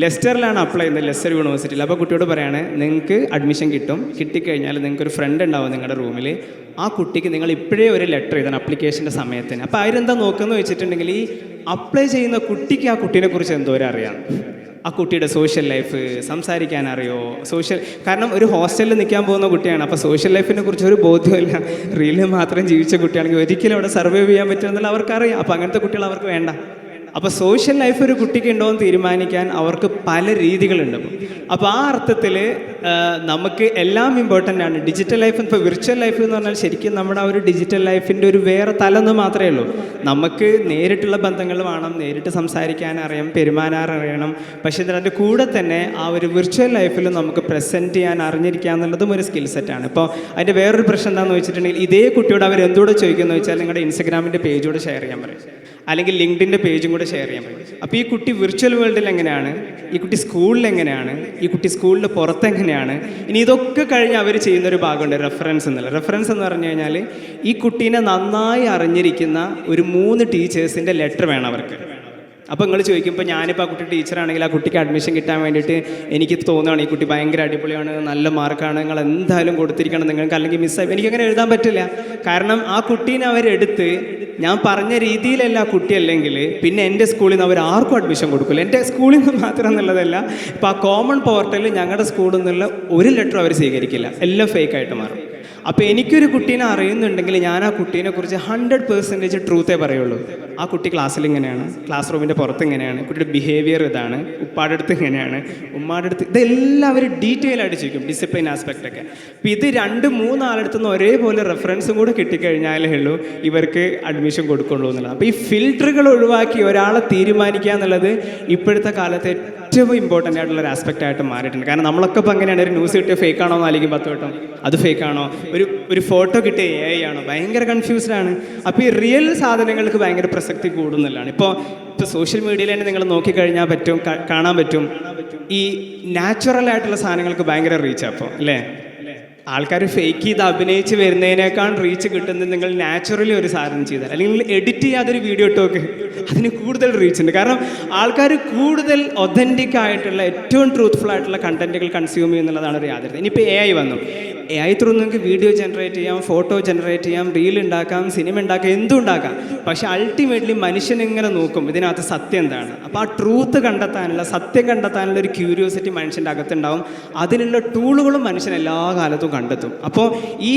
ലെസ്റ്ററിലാണ് അപ്ലൈ ചെയ്യുന്നത്, ലെസ്റ്റർ യൂണിവേഴ്സിറ്റിയിൽ. അപ്പോൾ കുട്ടിയോട് പറയാണ്, നിങ്ങൾക്ക് അഡ്മിഷൻ കിട്ടും, കിട്ടിക്കഴിഞ്ഞാൽ നിങ്ങൾക്കൊരു ഫ്രണ്ട് ഉണ്ടാവും നിങ്ങളുടെ റൂമിൽ, ആ കുട്ടിക്ക് നിങ്ങൾ ഇപ്പോഴേ ഒരു ലെറ്റർ എഴുതണം അപ്ലിക്കേഷൻ്റെ സമയത്തിന്. അപ്പോൾ അവരെന്താ നോക്കുന്നത് വെച്ചിട്ടുണ്ടെങ്കിൽ ഈ അപ്ലൈ ചെയ്യുന്ന കുട്ടിക്ക് ആ കുട്ടീനെ കുറിച്ച് എന്തോരം അറിയാം, ആ കുട്ടിയുടെ സോഷ്യൽ ലൈഫ്, സംസാരിക്കാൻ അറിയോ, കാരണം ഒരു ഹോസ്റ്റലിൽ നിൽക്കാൻ പോകുന്ന കുട്ടിയാണ്. അപ്പോൾ സോഷ്യൽ ലൈഫിനെ കുറിച്ച് ഒരു ബോധ്യമില്ല, റീലിൽ മാത്രം ജീവിച്ച കുട്ടിയാണെങ്കിൽ ഒരിക്കലും അവിടെ സർവൈവ് ചെയ്യാൻ പറ്റുമെന്നുള്ള അവർക്കറിയാം. അപ്പോൾ അങ്ങനത്തെ കുട്ടികൾ അവർക്ക് വേണ്ട. അപ്പോൾ സോഷ്യൽ ലൈഫ് ഒരു കുട്ടിക്ക് ഉണ്ടോ എന്ന് തീരുമാനിക്കാൻ അവർക്ക് പല രീതികളുണ്ട്. അപ്പോൾ ആ അർത്ഥത്തിൽ നമുക്ക് എല്ലാം ഇമ്പോർട്ടൻ്റ് ആണ്. ഡിജിറ്റൽ ലൈഫ്, ഇപ്പോൾ വിർച്വൽ ലൈഫ് എന്ന് പറഞ്ഞാൽ ശരിക്കും നമ്മുടെ ആ ഒരു ഡിജിറ്റൽ ലൈഫിൻ്റെ ഒരു വേറെ തലം മാത്രമേ ഉള്ളൂ. നമുക്ക് നേരിട്ടുള്ള ബന്ധങ്ങൾ വേണം, നേരിട്ട് സംസാരിക്കാൻ അറിയാം, പെരുമാറാൻ അറിയണം. പക്ഷേ അതിൻ്റെ കൂടെ തന്നെ ആ ഒരു വിർച്വൽ ലൈഫിൽ നമുക്ക് പ്രസൻറ്റ് ചെയ്യാൻ അറിഞ്ഞിരിക്കുക എന്നുള്ളതും ഒരു സ്കിൽ സെറ്റാണ്. ഇപ്പോൾ അതിൻ്റെ വേറൊരു പ്രശ്നം എന്താണെന്ന് വെച്ചിട്ടുണ്ടെങ്കിൽ ഇതേ കുട്ടിയോട് അവർ എന്തുകൂടെ ചോദിക്കുന്നത് വെച്ചാൽ നിങ്ങളുടെ ഇൻസ്റ്റഗ്രാമിൻ്റെ പേജൂടെ ഷെയർ ചെയ്യാൻ പറയും, അല്ലെങ്കിൽ ലിങ്ക്ഡിൻ്റെ പേജും കൂടെ ഷെയർ ചെയ്യാൻ പറ്റും. അപ്പോൾ ഈ കുട്ടി വിർച്വൽ വേൾഡിൽ എങ്ങനെയാണ്, ഈ കുട്ടി സ്കൂളിൽ എങ്ങനെയാണ്, ഈ കുട്ടി സ്കൂളിൻ്റെ പുറത്ത് എങ്ങനെയാണ്, ഇനി ഇതൊക്കെ കഴിഞ്ഞ് അവർ ചെയ്യുന്നൊരു ഭാഗമുണ്ട് റെഫറൻസ് എന്നുള്ള. റെഫറൻസ് എന്ന് പറഞ്ഞു കഴിഞ്ഞാൽ ഈ കുട്ടീനെ നന്നായി അറിഞ്ഞിരിക്കുന്ന ഒരു 3 ടീച്ചേഴ്സിൻ്റെ ലെറ്റർ വേണം അവർക്ക്. അപ്പോൾ നിങ്ങൾ ചോദിക്കും, ഇപ്പോൾ ഞാനിപ്പോൾ ആ കുട്ടി ടീച്ചറാണെങ്കിൽ ആ കുട്ടിക്ക് അഡ്മിഷൻ കിട്ടാൻ വേണ്ടിയിട്ട് എനിക്ക് തോന്നുകയാണ് ഈ കുട്ടി ഭയങ്കര അടിപൊളിയാണ്, നല്ല മാർക്കാണ്, നിങ്ങൾ എന്തായാലും കൊടുത്തിരിക്കണം, നിങ്ങൾക്ക് അല്ലെങ്കിൽ മിസ്സായി. എനിക്കങ്ങനെ എഴുതാൻ പറ്റില്ല. കാരണം ആ കുട്ടീനെ അവരെടുത്ത് ഞാൻ പറഞ്ഞ രീതിയിലല്ല ആ കുട്ടി, അല്ലെങ്കിൽ പിന്നെ എൻ്റെ സ്കൂളിൽ നിന്ന് അവർ ആർക്കും അഡ്മിഷൻ കൊടുക്കില്ല. എൻ്റെ സ്കൂളിൽ നിന്ന് മാത്രം എന്നുള്ളതല്ല, ഇപ്പോൾ ആ കോമൺ പോർട്ടലിൽ ഞങ്ങളുടെ സ്കൂളിൽ നിന്നുള്ള ഒരു ലെറ്റർ അവർ സ്വീകരിക്കില്ല, എല്ലാം ഫേക്കായിട്ട് മാറും. അപ്പോൾ എനിക്കൊരു കുട്ടീനെ അറിയുന്നുണ്ടെങ്കിൽ ഞാൻ ആ കുട്ടീനെ കുറിച്ച് 100% ട്രൂത്തേ പറയുള്ളൂ. ആ കുട്ടി ക്ലാസ്സിൽ ഇങ്ങനെയാണ്, ക്ലാസ് റൂമിൻ്റെ പുറത്ത് ഇങ്ങനെയാണ്, കുട്ടിയുടെ ബിഹേവിയർ ഇതാണ്, ഉപ്പാടെ അടുത്ത് ഇങ്ങനെയാണ്, ഉമ്മാടെ അടുത്ത്, ഇതെല്ലാം അവർ ഡീറ്റെയിൽ ആയിട്ട് ചോദിക്കും, ഡിസിപ്ലിൻ ആസ്പെക്റ്റൊക്കെ. അപ്പോൾ ഇത് 2-3 ആളടുത്തു നിന്ന് ഒരേപോലെ റെഫറൻസും കൂടെ കിട്ടിക്കഴിഞ്ഞാലേ ഉള്ളൂ ഇവർക്ക് അഡ്മിഷൻ കൊടുക്കുള്ളൂ എന്നുള്ളത്. അപ്പോൾ ഈ ഫിൽറ്ററുകൾ ഒഴിവാക്കി ഒരാളെ തീരുമാനിക്കുക എന്നുള്ളത് ഇപ്പോഴത്തെ കാലത്തെ ഏറ്റവും ഇമ്പോർട്ടൻ്റ് ആയിട്ടുള്ള ഒരു ആസ്പെക്റ്റ് ആയിട്ട് മാറിയിട്ടുണ്ട്. കാരണം നമ്മളൊക്കെ ഇപ്പോൾ അങ്ങനെയാണ്, ഒരു ന്യൂസ് കിട്ടിയ ഫേക്ക് ആണോ എന്ന് ആയിരിക്കും 10 വട്ടം, അത് ഫേക്ക് ആണോ, ഒരു ഫോട്ടോ കിട്ടിയ AI ആണോ, ഭയങ്കര കൺഫ്യൂസ്ഡ് ആണ്. അപ്പോൾ ഈ റിയൽ സാധനങ്ങൾക്ക് ഭയങ്കര പ്രസക്തി കൂടുന്നില്ലാണ്. ഇപ്പോൾ സോഷ്യൽ മീഡിയയിൽ തന്നെ നിങ്ങൾ നോക്കിക്കഴിഞ്ഞാൽ കാണാൻ പറ്റും ഈ നാച്ചുറൽ ആയിട്ടുള്ള സാധനങ്ങൾക്ക് ഭയങ്കര റീച്ച്. അപ്പോൾ അല്ലേ, ആൾക്കാർ ഫേക്ക് ചെയ്ത് അഭിനയിച്ച് വരുന്നതിനേക്കാൾ റീച്ച് കിട്ടുന്നത് നിങ്ങൾ നാച്ചുറലി ഒരു സാധനം ചെയ്താൽ, അല്ലെങ്കിൽ എഡിറ്റ് ചെയ്യാതൊരു വീഡിയോ ഇട്ട് നോക്ക്, അതിന് കൂടുതൽ റീച്ച് ഉണ്ട്. കാരണം ആൾക്കാർ കൂടുതൽ ഒതൻറ്റിക് ആയിട്ടുള്ള ഏറ്റവും ട്രൂത്ത്ഫുൾ ആയിട്ടുള്ള കണ്ടന്റുകൾ കൺസ്യൂം ചെയ്യുന്നുള്ളതാണ് ഒരു യാഥാർത്ഥ്യം. ഇനിയിപ്പോൾ AI വന്നു, AI ത്രൂ നിങ്ങൾക്ക് വീഡിയോ ജനറേറ്റ് ചെയ്യാം, ഫോട്ടോ ജനറേറ്റ് ചെയ്യാം, റീൽ ഉണ്ടാക്കാം, സിനിമ ഉണ്ടാക്കാം, എന്തും ഉണ്ടാക്കാം. പക്ഷേ അൾട്ടിമേറ്റ്ലി മനുഷ്യൻ ഇങ്ങനെ നോക്കും ഇതിനകത്ത് സത്യം എന്താണ്. അപ്പോൾ ആ ട്രൂത്ത് കണ്ടെത്താനുള്ള, സത്യം കണ്ടെത്താനുള്ള ഒരു ക്യൂരിയോസിറ്റി മനുഷ്യൻ്റെ അകത്തുണ്ടാവും. അതിനുള്ള ടൂളുകളും മനുഷ്യൻ എല്ലാ കാലത്തും കണ്ടെത്തും. അപ്പോൾ ഈ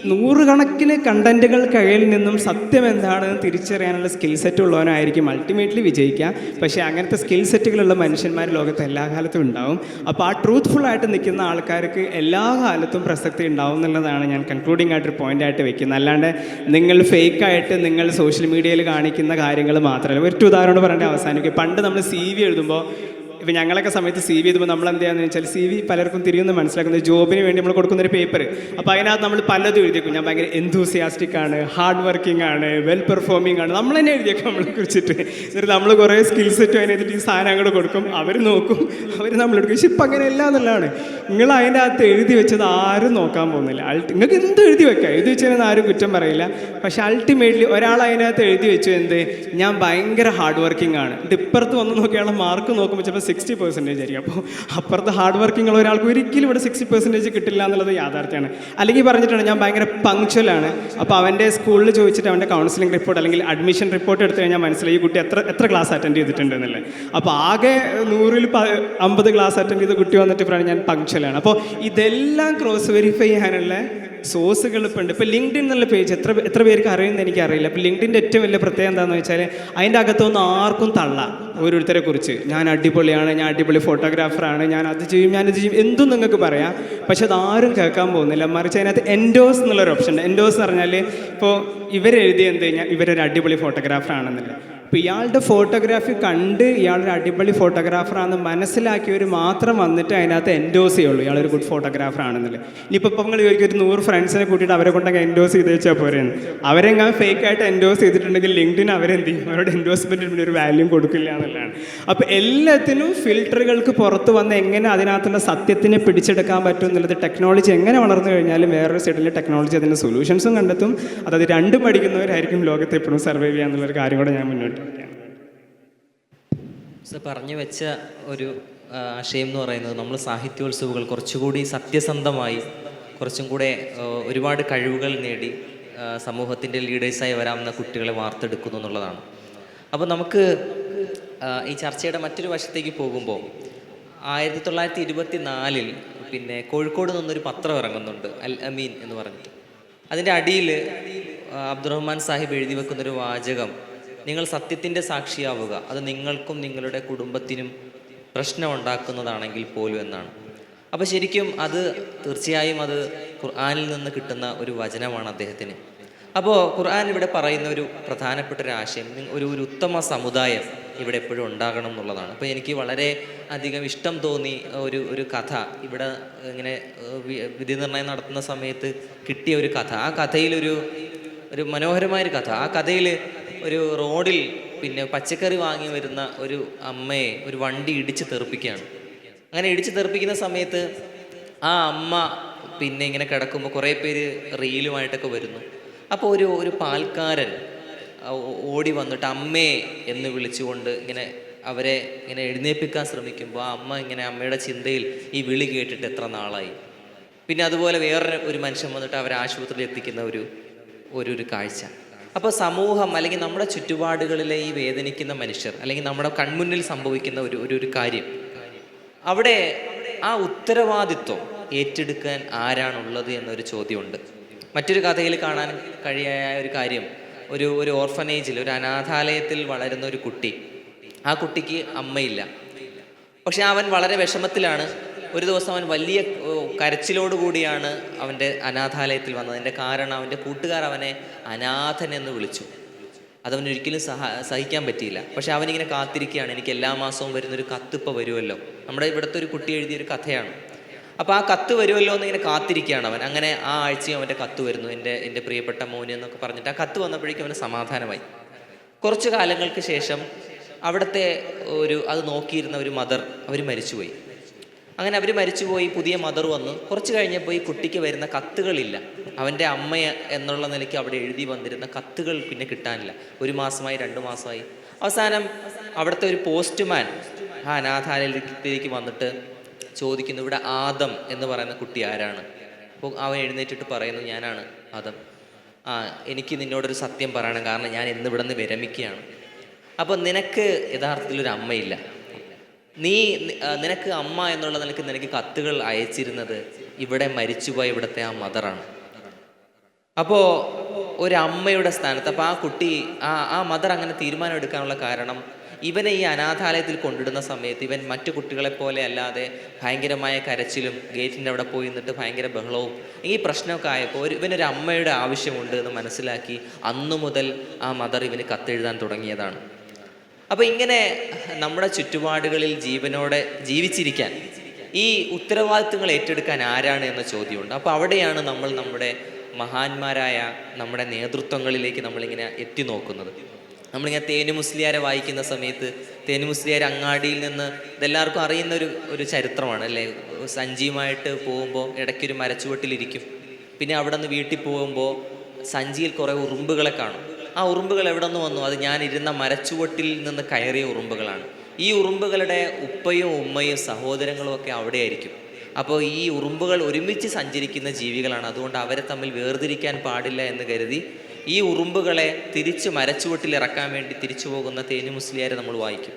100 കണക്കിന് കണ്ടന്റുകൾ കയ്യിൽ നിന്നും സത്യം എന്താണെന്ന് തിരിച്ചറിയാനുള്ള സ്കിൽ സെറ്റ് ഉള്ളവനായിരിക്കും അൾട്ടിമേറ്റ്ലി വിജയിക്കുക. പക്ഷേ അങ്ങനത്തെ സ്കിൽ സെറ്റുകളുള്ള മനുഷ്യന്മാർ ലോകത്ത് എല്ലാ കാലത്തും ഉണ്ടാവും. അപ്പോൾ ആ ട്രൂത്ത്ഫുള്ളായിട്ട് നിൽക്കുന്ന ആൾക്കാർക്ക് എല്ലാ കാലത്തും പ്രസക്തി ഉണ്ടാവും എന്നുള്ളതാണ് ഞാൻ കൺക്ലൂഡിംഗ് ആയിട്ടൊരു പോയിൻ്റായിട്ട് വെക്കുന്നത്. അല്ലാണ്ട് നിങ്ങൾ ഫേക്കായിട്ട് നിങ്ങൾ സോഷ്യൽ മീഡിയയിൽ കാണിക്കുന്ന കാര്യങ്ങൾ മാത്രമല്ല. ഒരു ഉദാഹരണം പറഞ്ഞിട്ട് അവസാനിക്കും. പണ്ട് നമ്മൾ CV എഴുതുമ്പോൾ, ഇപ്പോൾ ഞങ്ങളൊക്കെ സമയത്ത് CV എഴുതുമ്പോൾ നമ്മൾ എന്ത് ചെയ്യാന്ന് വെച്ചാൽ, CV പലർക്കും തിരിയുന്ന മനസ്സിലാക്കുന്നത് ജോബിന് വേണ്ടി നമ്മൾ കൊടുക്കുന്നൊരു പേപ്പർ. അപ്പോൾ അതിനകത്ത് നമ്മൾ പലതും എഴുതിയേക്കും. ഞാൻ ഭയങ്കര എന്തൂസിയാസ്റ്റിക് ആണ്, ഹാർഡ് വർക്കിംഗ് ആണ്, വെൽ പെർഫോമിംഗ് ആണ്, നമ്മൾ തന്നെ എഴുതിയേക്കും നമ്മളെ കുറിച്ചിട്ട്. എന്നിട്ട് നമ്മൾ കുറേ സ്കിൽ സെറ്റും അതിനെത്തിട്ട് ഈ സാധനം അങ്ങോട്ട് കൊടുക്കും, അവർ നോക്കും, അവർ നമ്മളെടുക്കും. പക്ഷെ ഇപ്പം അങ്ങനെ അല്ല എന്നുള്ളതാണ്. നിങ്ങൾ അതിൻ്റെ അകത്ത് എഴുതി വെച്ചത് ആരും നോക്കാൻ പോകുന്നില്ല. നിങ്ങൾക്ക് എന്ത് എഴുതി വെക്കാം, എഴുതി വെച്ചതെന്ന് ആരും കുറ്റം പറയില്ല. പക്ഷെ അൾട്ടിമേറ്റ്ലി ഒരാൾ അതിനകത്ത് എഴുതി വെച്ചു എന്ത്, ഞാൻ ഭയങ്കര ഹാർഡ് വർക്കിംഗ് ആണ്. ഇത് ഇപ്പുറത്ത് വന്ന് നോക്കിയാൽ മാർക്ക് നോക്കുമ്പോൾ ചിലപ്പോൾ 60% ആയിരിക്കും. അപ്പോൾ അപ്പുറത്ത് ഹാർഡ് വർക്കിംഗ് ഉള്ള ഒരാൾക്ക് ഒരിക്കലും ഇവിടെ 60% കിട്ടില്ല എന്നുള്ളത് യാഥാർത്ഥ്യമാണ്. അല്ലെങ്കിൽ പറഞ്ഞിട്ടാണ് ഞാൻ ഭയങ്കര പങ്ക്ച്വലാണ്. അപ്പോൾ അവൻ്റെ സ്കൂളിൽ ചോദിച്ചിട്ട് അവൻ്റെ കൗൺസിലിംഗ് റിപ്പോർട്ട് അല്ലെങ്കിൽ അഡ്മിഷൻ റിപ്പോർട്ട് എടുത്തു കഴിഞ്ഞാൽ മനസ്സിലായി ഈ കുട്ടി എത്ര ക്ലാസ് അറ്റൻഡ് ചെയ്തിട്ടുണ്ട് എന്നുള്ളത്. അപ്പോൾ ആകെ 100-ൽ 50 ക്ലാസ് അറ്റൻഡ് ചെയ്ത കുട്ടി വന്നിട്ട് പറയുന്നത് ഞാൻ പങ്ക്ച്വലാണ്. അപ്പോൾ ഇതെല്ലാം ക്രോസ് വെരിഫൈ ചെയ്യാനുള്ള സോഴ്സുകൾ ഇപ്പോൾ ഉണ്ട്. ഇപ്പോൾ ലിങ്ക്ഡിൻ എന്നുള്ള പേജ് എത്ര പേർക്ക് അറിയുമെന്ന് എനിക്കറിയില്ല. അപ്പോൾ ലിങ്ക്ഡിൻ്റെ ഏറ്റവും വലിയ പ്രത്യേകത എന്താണെന്ന് വെച്ചാൽ അതിൻ്റെ അകത്തൊന്നും ആർക്കും തള്ളാം ഓരോരുത്തരെ കുറിച്ച്. ഞാൻ അടിപൊളിയാണ്, ഞാൻ അടിപൊളി ഫോട്ടോഗ്രാഫറാണ്, ഞാൻ അത് ചെയ്യും, ഞാനിത് ചെയ്യും, എന്തും നിങ്ങൾക്ക് പറയാം. പക്ഷെ അതാരും കേൾക്കാൻ പോകുന്നില്ല. മറിച്ച് അതിനകത്ത് എൻഡോസ് എന്നുള്ളൊരു ഓപ്ഷൻ ഉണ്ട്. എൻഡോസ് എന്ന് പറഞ്ഞാൽ ഇപ്പോൾ ഇവരെഴുതി എന്ത് കഴിഞ്ഞാൽ ഇവരൊരു അടിപൊളി ഫോട്ടോഗ്രാഫറാണെന്നില്ല. അപ്പോൾ ഇയാളുടെ ഫോട്ടോഗ്രാഫി കണ്ട് ഇയാളൊരു അടിപൊളി ഫോട്ടോഗ്രാഫറാണെന്ന് മനസ്സിലാക്കിയവർ മാത്രം വന്നിട്ട് അതിനകത്ത് എൻഡോസ് ചെയ്യുള്ളൂ ഇയാളൊരു ഗുഡ് ഫോട്ടോഗ്രാഫറാണെന്നില്ല. ഇനിയിപ്പോൾ നിങ്ങൾ ചോദിക്കും ഒരു 100 ഫ്രണ്ട്സിനെ കൂട്ടിയിട്ട് അവരെ കൊണ്ടൊക്കെ എൻഡോസ് ചെയ്ത് വെച്ചാൽ പോരെയെന്ന്. അവരെങ്ങനെ ഫേക്കായിട്ട് എൻഡോസ് ചെയ്തിട്ടുണ്ടെങ്കിൽ ലിങ്ക്ഡിൻ അവരെന്ത് ചെയ്യും, അവരുടെ എൻഡോസ്മെൻറ്റിന് ഒരു വാല്യൂ കൊടുക്കില്ല എന്നുള്ളതാണ്. അപ്പോൾ എല്ലാത്തിനും ഫിൽറ്ററുകൾക്ക് പുറത്ത് വന്ന് എങ്ങനെ അതിനകത്തുള്ള സത്യത്തിനെ പിടിച്ചെടുക്കാൻ പറ്റും എന്നുള്ളത് ടെക്നോളജി എങ്ങനെ വളർന്നു കഴിഞ്ഞാലും വേറൊരു സൈഡിൽ ടെക്നോളജി അതിൻ്റെ സൊല്യൂഷൻസും കണ്ടെത്തും. അതായത് രണ്ടും പഠിക്കുന്നവരായിരിക്കും ലോകത്ത് എപ്പോഴും സർവൈവ് ചെയ്യാന്നുള്ളൊരു കാര്യം കൂടെ ഞാൻ മുന്നോട്ട്. പറഞ്ഞു വെച്ച ഒരു ആശയം എന്ന് പറയുന്നത് നമ്മൾ സാഹിത്യോത്സവങ്ങൾ കുറച്ചുകൂടി സത്യസന്ധമായി കുറച്ചും കൂടെ ഒരുപാട് കഴിവുകൾ നേടി സമൂഹത്തിൻ്റെ ലീഡേഴ്സായി വരാവുന്ന കുട്ടികളെ വാർത്തെടുക്കുന്നു എന്നുള്ളതാണ്. അപ്പോൾ നമുക്ക് ഈ ചർച്ചയുടെ മറ്റൊരു വശത്തേക്ക് പോകുമ്പോൾ 1924 പിന്നെ കോഴിക്കോട് നിന്നൊരു പത്രം ഇറങ്ങുന്നുണ്ട്, അൽ അമീൻ എന്ന് പറഞ്ഞിട്ട്. അതിൻ്റെ അടിയിൽ അബ്ദുറഹ്മാൻ സാഹിബ് എഴുതി വെക്കുന്നൊരു വാചകം, നിങ്ങൾ സത്യത്തിൻ്റെ സാക്ഷിയാവുക, അത് നിങ്ങൾക്കും നിങ്ങളുടെ കുടുംബത്തിനും പ്രശ്നം ഉണ്ടാക്കുന്നതാണെങ്കിൽ പോലും എന്നാണ്. അപ്പോൾ ശരിക്കും അത് തീർച്ചയായും അത് ഖുർആനിൽ നിന്ന് കിട്ടുന്ന ഒരു വചനമാണ് അദ്ദേഹത്തിന്. അപ്പോൾ ഖുർആൻ ഇവിടെ പറയുന്ന ഒരു പ്രധാനപ്പെട്ട ഒരു ആശയം, ഒരു ഉത്തമ സമുദായം ഇവിടെ എപ്പോഴും ഉണ്ടാകണം എന്നുള്ളതാണ്. അപ്പോൾ എനിക്ക് വളരെ അധികം ഇഷ്ടം തോന്നി ഒരു കഥ ഇവിടെ ഇങ്ങനെ വിധി നിർണ്ണയം നടത്തുന്ന സമയത്ത് കിട്ടിയ ഒരു കഥ. ആ കഥയിലൊരു മനോഹരമായൊരു കഥ. ആ കഥയിൽ ഒരു റോഡിൽ പിന്നെ പച്ചക്കറി വാങ്ങി വരുന്ന ഒരു അമ്മയെ ഒരു വണ്ടി ഇടിച്ച് തെറിപ്പിക്കുകയാണ്. അങ്ങനെ ഇടിച്ച് തെറിപ്പിക്കുന്ന സമയത്ത് ആ അമ്മ പിന്നെ ഇങ്ങനെ കിടക്കുമ്പോൾ കുറേ പേര് റീലുമായിട്ടൊക്കെ വരുന്നു. അപ്പോൾ ഒരു പാൽക്കാരൻ ഓടി വന്നിട്ട് അമ്മേ എന്ന് വിളിച്ചുകൊണ്ട് ഇങ്ങനെ അവരെ ഇങ്ങനെ എഴുന്നേൽപ്പിക്കാൻ ശ്രമിക്കുമ്പോൾ ആ അമ്മ ഇങ്ങനെ അമ്മയുടെ ചിന്തയിൽ ഈ വിളി കേട്ടിട്ട് എത്ര നാളായി. പിന്നെ അതുപോലെ വേറൊരു മനുഷ്യൻ വന്നിട്ട് അവരെ ആശുപത്രിയിൽ എത്തിക്കുന്ന ഒരു കാഴ്ച. അപ്പോൾ സമൂഹം അല്ലെങ്കിൽ നമ്മുടെ ചുറ്റുപാടുകളിലെ ഈ വേദനിക്കുന്ന മനുഷ്യർ അല്ലെങ്കിൽ നമ്മുടെ കൺമുന്നിൽ സംഭവിക്കുന്ന ഒരു കാര്യം, അവിടെ ആ ഉത്തരവാദിത്വം ഏറ്റെടുക്കാൻ ആരാണുള്ളത് എന്നൊരു ചോദ്യമുണ്ട്. മറ്റൊരു കഥയിൽ കാണാൻ കഴിയായ ഒരു കാര്യം, ഒരു ഓർഫനേജിൽ ഒരു അനാഥാലയത്തിൽ വളരുന്ന ഒരു കുട്ടി. ആ കുട്ടിക്ക് അമ്മയില്ല, പക്ഷെ അവൻ വളരെ വിഷമത്തിലാണ്. ഒരു ദിവസം അവൻ വലിയ കരച്ചിലോടുകൂടിയാണ് അവൻ്റെ അനാഥാലയത്തിൽ വന്നത്. അതിൻ്റെ കാരണം അവൻ്റെ കൂട്ടുകാർ അവനെ അനാഥൻ എന്ന് വിളിച്ചു. അതവനൊരിക്കലും സഹിക്കാൻ പറ്റിയില്ല. പക്ഷെ അവനിങ്ങനെ കാത്തിരിക്കുകയാണ്, എനിക്ക് എല്ലാ മാസവും വരുന്നൊരു കത്ത് ഇപ്പോൾ വരുമല്ലോ. നമ്മുടെ ഇവിടുത്തെ ഒരു കുട്ടി എഴുതിയൊരു കഥയാണ്. അപ്പോൾ ആ കത്ത് വരുമല്ലോ എന്നിങ്ങനെ കാത്തിരിക്കുകയാണ് അവൻ. അങ്ങനെ ആ ആഴ്ചയും അവൻ്റെ കത്ത് വരുന്നു, എൻ്റെ പ്രിയപ്പെട്ട മോന് എന്നൊക്കെ പറഞ്ഞിട്ട്. ആ കത്ത് വന്നപ്പോഴേക്കും അവന് സമാധാനമായി. കുറച്ചു കാലങ്ങൾക്ക് ശേഷം അവിടുത്തെ അത് നോക്കിയിരുന്ന ഒരു മദർ അവർ മരിച്ചുപോയി. അങ്ങനെ അവർ മരിച്ചുപോയി, പുതിയ മദർ വന്നു. കുറച്ച് കഴിഞ്ഞപ്പോൾ ഈ കുട്ടിക്ക് വരുന്ന കത്തുകളില്ല. അവൻ്റെ അമ്മ എന്നുള്ള നിലയ്ക്ക് അവിടെ എഴുതി വന്നിരുന്ന കത്തുകൾ പിന്നെ കിട്ടാനില്ല. 1 മാസമായി 2 മാസമായി. അവസാനം അവിടുത്തെ ഒരു പോസ്റ്റ്മാൻ ആ അനാഥാലയത്തിലേക്ക് വന്നിട്ട് ചോദിക്കുന്നു, ഇവിടെ ആദം എന്ന് പറയുന്ന കുട്ടി ആരാണ്? അപ്പോൾ അവൻ എഴുന്നേറ്റിട്ട് പറയുന്നു, ഞാനാണ് ആദം. എനിക്ക് നിന്നോടൊരു സത്യം പറയണം, കാരണം ഞാൻ ഇന്ന് ഇവിടെ നിന്ന് വിരമിക്കുകയാണ്. അപ്പോൾ നിനക്ക് യഥാർത്ഥത്തിലൊരു അമ്മയില്ല. നിനക്ക് അമ്മ എന്നുള്ള നിനക്ക് കത്തുകൾ അയച്ചിരുന്നത് ഇവിടെ മരിച്ചുപോയ ഇവിടുത്തെ ആ മദറാണ്. അപ്പോൾ ഒരമ്മയുടെ സ്ഥാനത്ത്. അപ്പോൾ ആ കുട്ടി ആ മദർ അങ്ങനെ തീരുമാനം എടുക്കാനുള്ള കാരണം, ഇവനെ ഈ അനാഥാലയത്തിൽ കൊണ്ടിടുന്ന സമയത്ത് ഇവൻ മറ്റു കുട്ടികളെ പോലെ അല്ലാതെ ഭയങ്കരമായ കരച്ചിലും ഗേറ്റിൻ്റെ അവിടെ പോയി നിന്നിട്ട് ഭയങ്കര ബഹളവും ഈ പ്രശ്നമൊക്കെ ആയപ്പോൾ ഇവനൊരു അമ്മയുടെ ആവശ്യമുണ്ട് എന്ന് മനസ്സിലാക്കി അന്നു മുതൽ ആ മദർ ഇവന് കത്തെഴുതാൻ തുടങ്ങിയതാണ്. അപ്പോൾ ഇങ്ങനെ നമ്മുടെ ചുറ്റുപാടുകളിൽ ജീവനോടെ ജീവിച്ചിരിക്കാൻ ഈ ഉത്തരവാദിത്തങ്ങൾ ഏറ്റെടുക്കാൻ ആരാണ് എന്ന ചോദ്യമുണ്ട്. അപ്പോൾ അവിടെയാണ് നമ്മൾ നമ്മുടെ മഹാന്മാരായ നമ്മുടെ നേതൃത്വങ്ങളിലേക്ക് നമ്മളിങ്ങനെ എത്തി നോക്കുന്നത്. നമ്മളിങ്ങനെ തേനു മുസ്ലിയാരെ വായിക്കുന്ന സമയത്ത് തേനു മുസ്ലിയാർ അങ്ങാടിയിൽ നിന്ന് ഇതെല്ലാവർക്കും അറിയുന്ന ഒരു ചരിത്രമാണ് അല്ലേ. സഞ്ചിയുമായിട്ട് പോകുമ്പോൾ ഇടയ്ക്കൊരു മരച്ചുവട്ടിലിരിക്കും. പിന്നെ അവിടെ നിന്ന് വീട്ടിൽ പോകുമ്പോൾ സഞ്ചിയിൽ കുറേ ഉറുമ്പുകളെ കാണും. ആ ഉറുമ്പുകൾ എവിടെ നിന്ന് വന്നു? അത് ഞാൻ ഇരുന്ന മരച്ചുവട്ടിൽ നിന്ന് കയറിയ ഉറുമ്പുകളാണ്. ഈ ഉറുമ്പുകളുടെ ഉപ്പയും ഉമ്മയും സഹോദരങ്ങളും ഒക്കെ അവിടെയായിരിക്കും. അപ്പോൾ ഈ ഉറുമ്പുകൾ ഒരുമിച്ച് സഞ്ചരിക്കുന്ന ജീവികളാണ്. അതുകൊണ്ട് അവരെ തമ്മിൽ വേർതിരിക്കാൻ പാടില്ല എന്ന് കരുതി ഈ ഉറുമ്പുകളെ തിരിച്ച് മരച്ചുവട്ടിൽ ഇറക്കാൻ വേണ്ടി തിരിച്ചു പോകുന്ന തേനു മുസ്ലിയാരെ നമ്മൾ വായിക്കും.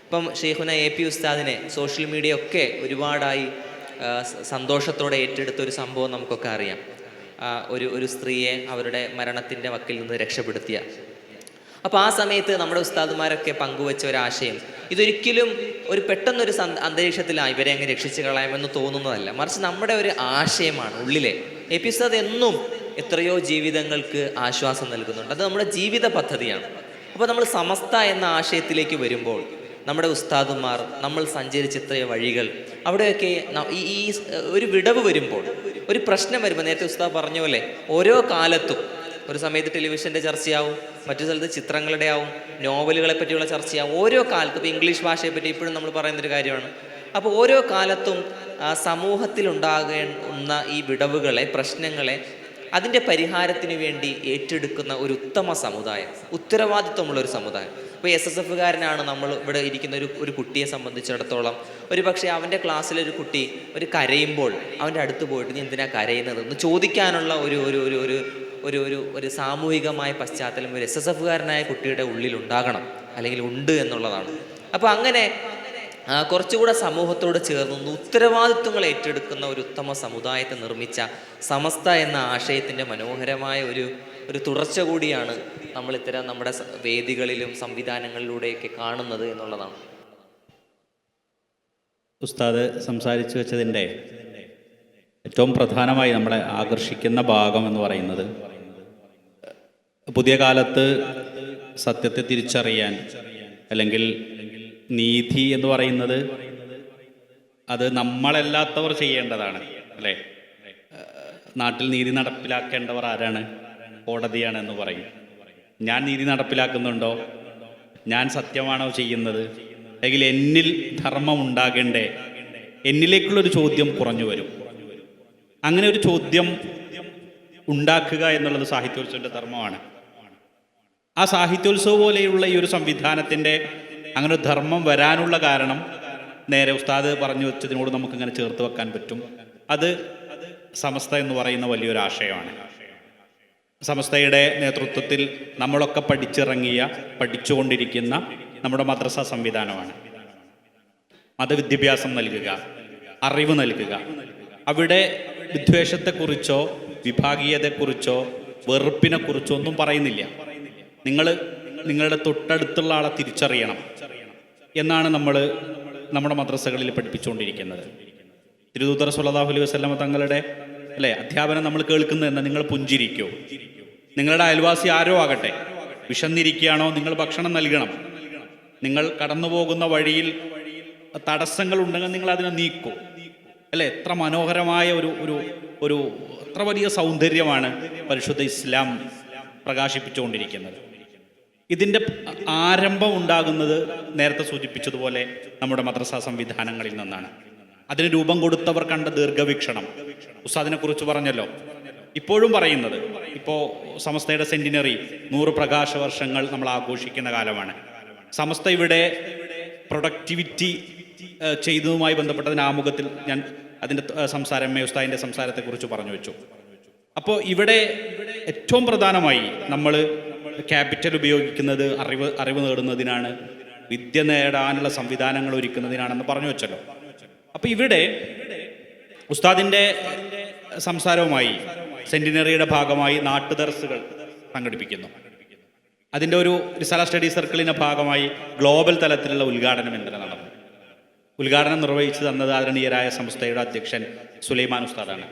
ഇപ്പം ഷെയ്ഖുന AP ഉസ്താദിനെ സോഷ്യൽ മീഡിയ ഒക്കെ ഒരുപാടായി സന്തോഷത്തോടെ ഏറ്റെടുത്ത ഒരു സംഭവം നമുക്കൊക്കെ അറിയാം. ഒരു സ്ത്രീയെ അവരുടെ മരണത്തിൻ്റെ വക്കിൽ നിന്ന് രക്ഷപ്പെടുത്തിയ. അപ്പോൾ ആ സമയത്ത് നമ്മുടെ ഉസ്താദുമാരൊക്കെ പങ്കുവെച്ച ഒരാശയം, ഇതൊരിക്കലും ഒരു പെട്ടെന്നൊരു അന്തരീക്ഷത്തിൽ ഇവരെ അങ്ങ് രക്ഷിച്ച് കളയാമെന്ന് തോന്നുന്നതല്ല, മറിച്ച് നമ്മുടെ ഒരു ആശയമാണ് ഉള്ളിലെ. AP ഉസ്താദ് എന്നും എത്രയോ ജീവിതങ്ങൾക്ക് ആശ്വാസം നൽകുന്നുണ്ട്. അത് നമ്മുടെ ജീവിത പദ്ധതിയാണ്. അപ്പോൾ നമ്മൾ സമസ്ത എന്ന ആശയത്തിലേക്ക് വരുമ്പോൾ നമ്മുടെ ഉസ്താദുമാർ, നമ്മൾ സഞ്ചരിച്ച എത്രയോ വഴികൾ, അവിടെയൊക്കെ ഈ ഒരു വിടവ് വരുമ്പോൾ, ഒരു പ്രശ്നം വരുമ്പോൾ, നേരത്തെ ഉസ്താദ് പറഞ്ഞ പോലെ ഓരോ കാലത്തും ഒരു സമയത്ത് ടെലിവിഷൻ്റെ ചർച്ചയാവും, മറ്റു സ്ഥലത്ത് ചിത്രങ്ങളുടെ ആവും, നോവലുകളെ പറ്റിയുള്ള ചർച്ചയാവും. ഓരോ കാലത്തും ഇപ്പോൾ ഇംഗ്ലീഷ് ഭാഷയെ പറ്റി ഇപ്പോഴും നമ്മൾ പറയുന്നൊരു കാര്യമാണ്. അപ്പോൾ ഓരോ കാലത്തും സമൂഹത്തിലുണ്ടാകുന്ന ഈ വിടവുകളെ, പ്രശ്നങ്ങളെ, അതിൻ്റെ പരിഹാരത്തിന് വേണ്ടി ഏറ്റെടുക്കുന്ന ഒരു ഉത്തമ സമുദായം, ഉത്തരവാദിത്വമുള്ളൊരു സമുദായം. ഇപ്പോൾ SSFകാരനാണ് നമ്മൾ ഇവിടെ ഇരിക്കുന്ന ഒരു കുട്ടിയെ സംബന്ധിച്ചിടത്തോളം, ഒരു പക്ഷേ അവൻ്റെ ക്ലാസ്സിലൊരു കുട്ടി ഒരു കരയുമ്പോൾ അവൻ്റെ അടുത്ത് പോയിട്ട് നീ എന്തിനാ കരയുന്നത് എന്ന് ചോദിക്കാനുള്ള ഒരു ഒരു ഒരു ഒരു ഒരു ഒരു ഒരു സാമൂഹികമായ പശ്ചാത്തലം ഒരു SSFകാരനായ കുട്ടിയുടെ ഉള്ളിൽ ഉണ്ടാകണം, അല്ലെങ്കിൽ ഉണ്ട് എന്നുള്ളതാണ്. അപ്പോൾ അങ്ങനെ കുറച്ചുകൂടെ സമൂഹത്തോട് ചേർന്ന് ഉത്തരവാദിത്വങ്ങൾ ഏറ്റെടുക്കുന്ന ഒരു ഉത്തമ സമുദായത്തെ നിർമ്മിച്ച സമസ്ത എന്ന ആശയത്തിൻ്റെ മനോഹരമായ ഒരു തുടർച്ച കൂടിയാണ് നമ്മൾ ഇത്തരം നമ്മുടെ വേദികളിലും സംവിധാനങ്ങളിലൂടെയൊക്കെ കാണുന്നത് എന്നുള്ളതാണ്. ഉസ്താദ് സംസാരിച്ചു വെച്ചതിൻ്റെ ഏറ്റവും പ്രധാനമായി നമ്മളെ ആകർഷിക്കുന്ന ഭാഗം എന്ന് പറയുന്നത്, പുതിയ കാലത്ത് സത്യത്തെ തിരിച്ചറിയാൻ, അല്ലെങ്കിൽ നീതി എന്ന് പറയുന്നത് അത് നമ്മളല്ലാത്തവർ ചെയ്യേണ്ടതാണ്, അല്ലേ? നാട്ടിൽ നീതി നടപ്പിലാക്കേണ്ടവർ ആരാണ്? കോടതിയാണ് എന്ന് പറയും. ഞാൻ നീതി നടപ്പിലാക്കുന്നുണ്ടോ? ഞാൻ സത്യമാണോ ചെയ്യുന്നത്? അല്ലെങ്കിൽ എന്നിൽ ധർമ്മം ഉണ്ടാകേണ്ടേ? എന്നിലേക്കുള്ളൊരു ചോദ്യം കുറഞ്ഞു വരും. അങ്ങനെ ഒരു ചോദ്യം ഉണ്ടാക്കുക എന്നുള്ളത് സാഹിത്യോത്സവത്തിൻ്റെ ധർമ്മമാണ്. ആ സാഹിത്യോത്സവം പോലെയുള്ള ഈ ഒരു സംവിധാനത്തിൻ്റെ അങ്ങനെ ഒരു ധർമ്മം വരാനുള്ള കാരണം നേരെ ഉസ്താദ് പറഞ്ഞു വെച്ചതിനോട് നമുക്കിങ്ങനെ ചേർത്ത് വെക്കാൻ പറ്റും. അത് സമസ്ത എന്ന് പറയുന്ന വലിയൊരു ആശയമാണ്. സമസ്തയുടെ നേതൃത്വത്തിൽ നമ്മളൊക്കെ പഠിച്ചുകൊണ്ടിരിക്കുന്ന നമ്മുടെ മദ്രസ സംവിധാനമാണ്. മതവിദ്യാഭ്യാസം നൽകുക, അറിവ് നൽകുക. അവിടെ വിദ്വേഷത്തെക്കുറിച്ചോ വിഭാഗീയതയെക്കുറിച്ചോ വെറുപ്പിനെക്കുറിച്ചോ ഒന്നും പറയുന്നില്ല. നിങ്ങളുടെ തൊട്ടടുത്തുള്ള ആളെ തിരിച്ചറിയണം എന്നാണ് നമ്മൾ നമ്മുടെ മദ്രസകളിൽ പഠിപ്പിച്ചുകൊണ്ടിരിക്കുന്നത്. തിരുദൂതർ സ്വല്ലല്ലാഹു അലൈഹി വസല്ലമ തങ്ങളുടെ അധ്യാപനം നമ്മൾ കേൾക്കുന്നതെന്ന് നിങ്ങൾ പുഞ്ചിരിക്കൂ. നിങ്ങളുടെ അയൽവാസി ആരോ ആകട്ടെ, വിശന്നിരിക്കുകയാണോ നിങ്ങൾ ഭക്ഷണം നൽകണം. നിങ്ങൾ കടന്നു പോകുന്ന വഴിയിൽ തടസ്സങ്ങൾ ഉണ്ടെങ്കിൽ നിങ്ങൾ അതിനെ നീക്കൂ. എത്ര മനോഹരമായ ഒരു എത്ര വലിയ സൗന്ദര്യമാണ് പരിശുദ്ധ ഇസ്ലാം പ്രകാശിപ്പിച്ചുകൊണ്ടിരിക്കുന്നത്. ഇതിൻ്റെ ആരംഭം ഉണ്ടാകുന്നത് നേരത്തെ സൂചിപ്പിച്ചതുപോലെ നമ്മുടെ മദ്രസ സംവിധാനങ്ങളിൽ നിന്നാണ്. അതിന് രൂപം കൊടുത്തവർ കണ്ട ദീർഘവീക്ഷണം ഉസ്താദിനെക്കുറിച്ച് പറഞ്ഞല്ലോ. ഇപ്പോഴും പറയുന്നത്, ഇപ്പോൾ സമസ്തയുടെ സെന്റിനറി 100 പ്രകാശ വർഷങ്ങൾ നമ്മൾ ആഘോഷിക്കുന്ന കാലമാണ്. സമസ്ത ഇവിടെ പ്രൊഡക്ടിവിറ്റി ചെയ്തതുമായി ബന്ധപ്പെട്ടതിന് ആമുഖത്തിൽ ഞാൻ അതിൻ്റെ ഉസ്താദിൻ്റെ സംസാരത്തെക്കുറിച്ച് പറഞ്ഞു വെച്ചു. അപ്പോൾ ഇവിടെ ഏറ്റവും പ്രധാനമായി നമ്മൾ ക്യാപിറ്റൽ ഉപയോഗിക്കുന്നത് അറിവ് നേടുന്നതിനാണ്, വിദ്യ നേടാനുള്ള സംവിധാനങ്ങൾ ഒരുക്കുന്നതിനാണെന്ന് പറഞ്ഞു വെച്ചല്ലോ. അപ്പോൾ ഇവിടെ ഉസ്താദിൻ്റെ സംസാരവുമായി സെന്റിനറിയുടെ ഭാഗമായി നാട്ടുദർസുകൾ സംഘടിപ്പിക്കുന്നു. അതിൻ്റെ ഒരു റിസാല സ്റ്റഡി സർക്കിളിൻ്റെ ഭാഗമായി ഗ്ലോബൽ തലത്തിലുള്ള ഉദ്ഘാടനം ഇന്നലെ നടന്നു. ഉദ്ഘാടനം നിർവഹിച്ചു തന്നത് ആദരണീയരായ സംസ്ഥയുടെ അധ്യക്ഷൻ സുലൈമാൻ ഉസ്താദാണ്.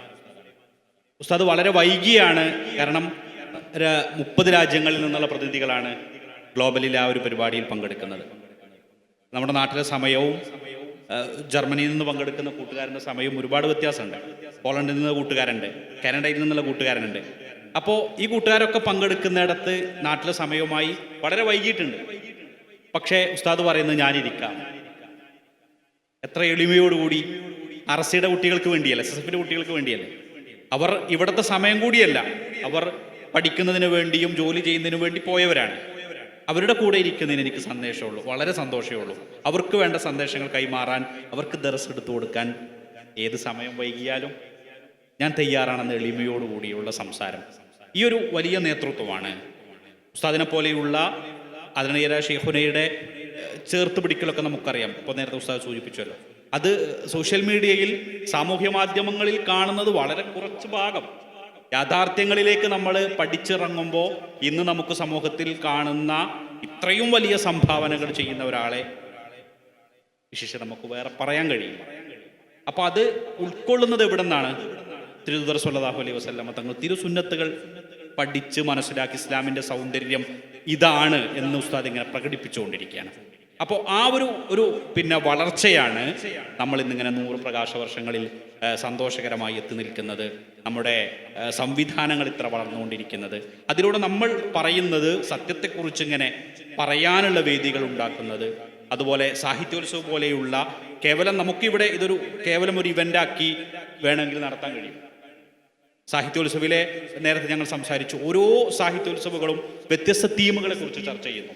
ഉസ്താദ് വളരെ വൈകിയാണ്, കാരണം 30 രാജ്യങ്ങളിൽ നിന്നുള്ള പ്രതിനിധികളാണ് ഗ്ലോബലിൽ ആ ഒരു പരിപാടിയിൽ പങ്കെടുക്കുന്നത്. നമ്മുടെ നാട്ടിലെ സമയവും ജർമ്മനിയിൽ നിന്ന് പങ്കെടുക്കുന്ന കൂട്ടുകാരൻ്റെ സമയവും ഒരുപാട് വ്യത്യാസമുണ്ട്. പോളണ്ടിൽ നിന്ന് കൂട്ടുകാരുണ്ട്, കാനഡയിൽ നിന്നുള്ള കൂട്ടുകാരനുണ്ട്. അപ്പോൾ ഈ കൂട്ടുകാരൊക്കെ പങ്കെടുക്കുന്നിടത്ത് നാട്ടിലെ സമയവുമായി വളരെ വൈകിട്ടുണ്ട്. പക്ഷേ ഉസ്താദ് പറയുന്നത് ഞാനിരിക്കാം. എത്ര എളിമയോടുകൂടി അറസിയുടെ കുട്ടികൾക്ക് വേണ്ടിയല്ല, SSFന്റെ കുട്ടികൾക്ക് വേണ്ടിയല്ലേ. അവർ ഇവിടുത്തെ സമയം കൂടിയല്ല, അവർ പഠിക്കുന്നതിന് വേണ്ടിയും ജോലി ചെയ്യുന്നതിന് വേണ്ടി പോയവരാണ്. അവരുടെ കൂടെ ഇരിക്കുന്നതിന് എനിക്ക് സന്ദേശമുള്ളൂ, വളരെ സന്തോഷമേ ഉള്ളൂ. അവർക്ക് വേണ്ട സന്ദേശങ്ങൾ കൈമാറാൻ, അവർക്ക് ദർസ് എടുത്തു കൊടുക്കാൻ ഏത് സമയം വൈകിയാലും ഞാൻ തയ്യാറാണെന്ന് എളിമയോടുകൂടിയുള്ള സംസാരം. ഈ ഒരു വലിയ നേതൃത്വമാണ് ഉസ്താദിനെ പോലെയുള്ള ആദരണീയരായ ഷെയ്ഖുനയുടെ ചേർത്ത് പിടിക്കലൊക്കെ നമുക്കറിയാം. ഇപ്പോൾ നേരത്തെ ഉസ്താദ് സൂചിപ്പിച്ചല്ലോ, അത് സോഷ്യൽ മീഡിയയിൽ സാമൂഹ്യ മാധ്യമങ്ങളിൽ കാണുന്നത് വളരെ കുറച്ച് ഭാഗം. യാഥാർത്ഥ്യങ്ങളിലേക്ക് നമ്മൾ പഠിച്ചിറങ്ങുമ്പോൾ ഇന്ന് നമുക്ക് സമൂഹത്തിൽ കാണുന്ന ഇത്രയും വലിയ സംഭാവനകൾ ചെയ്യുന്ന ഒരാളെ വിശേഷം നമുക്ക് വേറെ പറയാൻ കഴിയില്ല. അപ്പോൾ അത് ഉൾക്കൊള്ളുന്നത് എവിടെ നിന്നാണ്? തിരുദൂതർ സ്വല്ലല്ലാഹു അലൈഹി വസല്ലമ തങ്ങൾ തിരുസുന്നത്തുകൾ പഠിച്ച് മനസ്സിലാക്കി ഇസ്ലാമിൻ്റെ സൗന്ദര്യം ഇതാണ് എന്ന് ഉസ്താദ് ഇങ്ങനെ പ്രകടിപ്പിച്ചുകൊണ്ടിരിക്കുകയാണ്. അപ്പോൾ ആ ഒരു വളർച്ചയാണ് നമ്മൾ ഇന്നിങ്ങനെ 100 പ്രകാശ വർഷങ്ങളിൽ സന്തോഷകരമായി എത്തി നിൽക്കുന്നത്. നമ്മുടെ സംവിധാനങ്ങൾ ഇത്ര വളർന്നുകൊണ്ടിരിക്കുന്നത്, അതിലൂടെ നമ്മൾ പറയുന്നത് സത്യത്തെക്കുറിച്ച് ഇങ്ങനെ പറയാനുള്ള വേദികൾ ഉണ്ടാക്കുന്നത്, അതുപോലെ സാഹിത്യോത്സവം പോലെയുള്ള നമുക്കിവിടെ ഇതൊരു കേവലം ഒരു ഇവൻ്റാക്കി വേണമെങ്കിൽ നടത്താൻ കഴിയും. സാഹിത്യോത്സവിലെ നേരത്തെ ഞങ്ങൾ സംസാരിച്ചു, ഓരോ സാഹിത്യോത്സവങ്ങളും വ്യത്യസ്ത തീമുകളെ കുറിച്ച് ചർച്ച ചെയ്യുന്നു.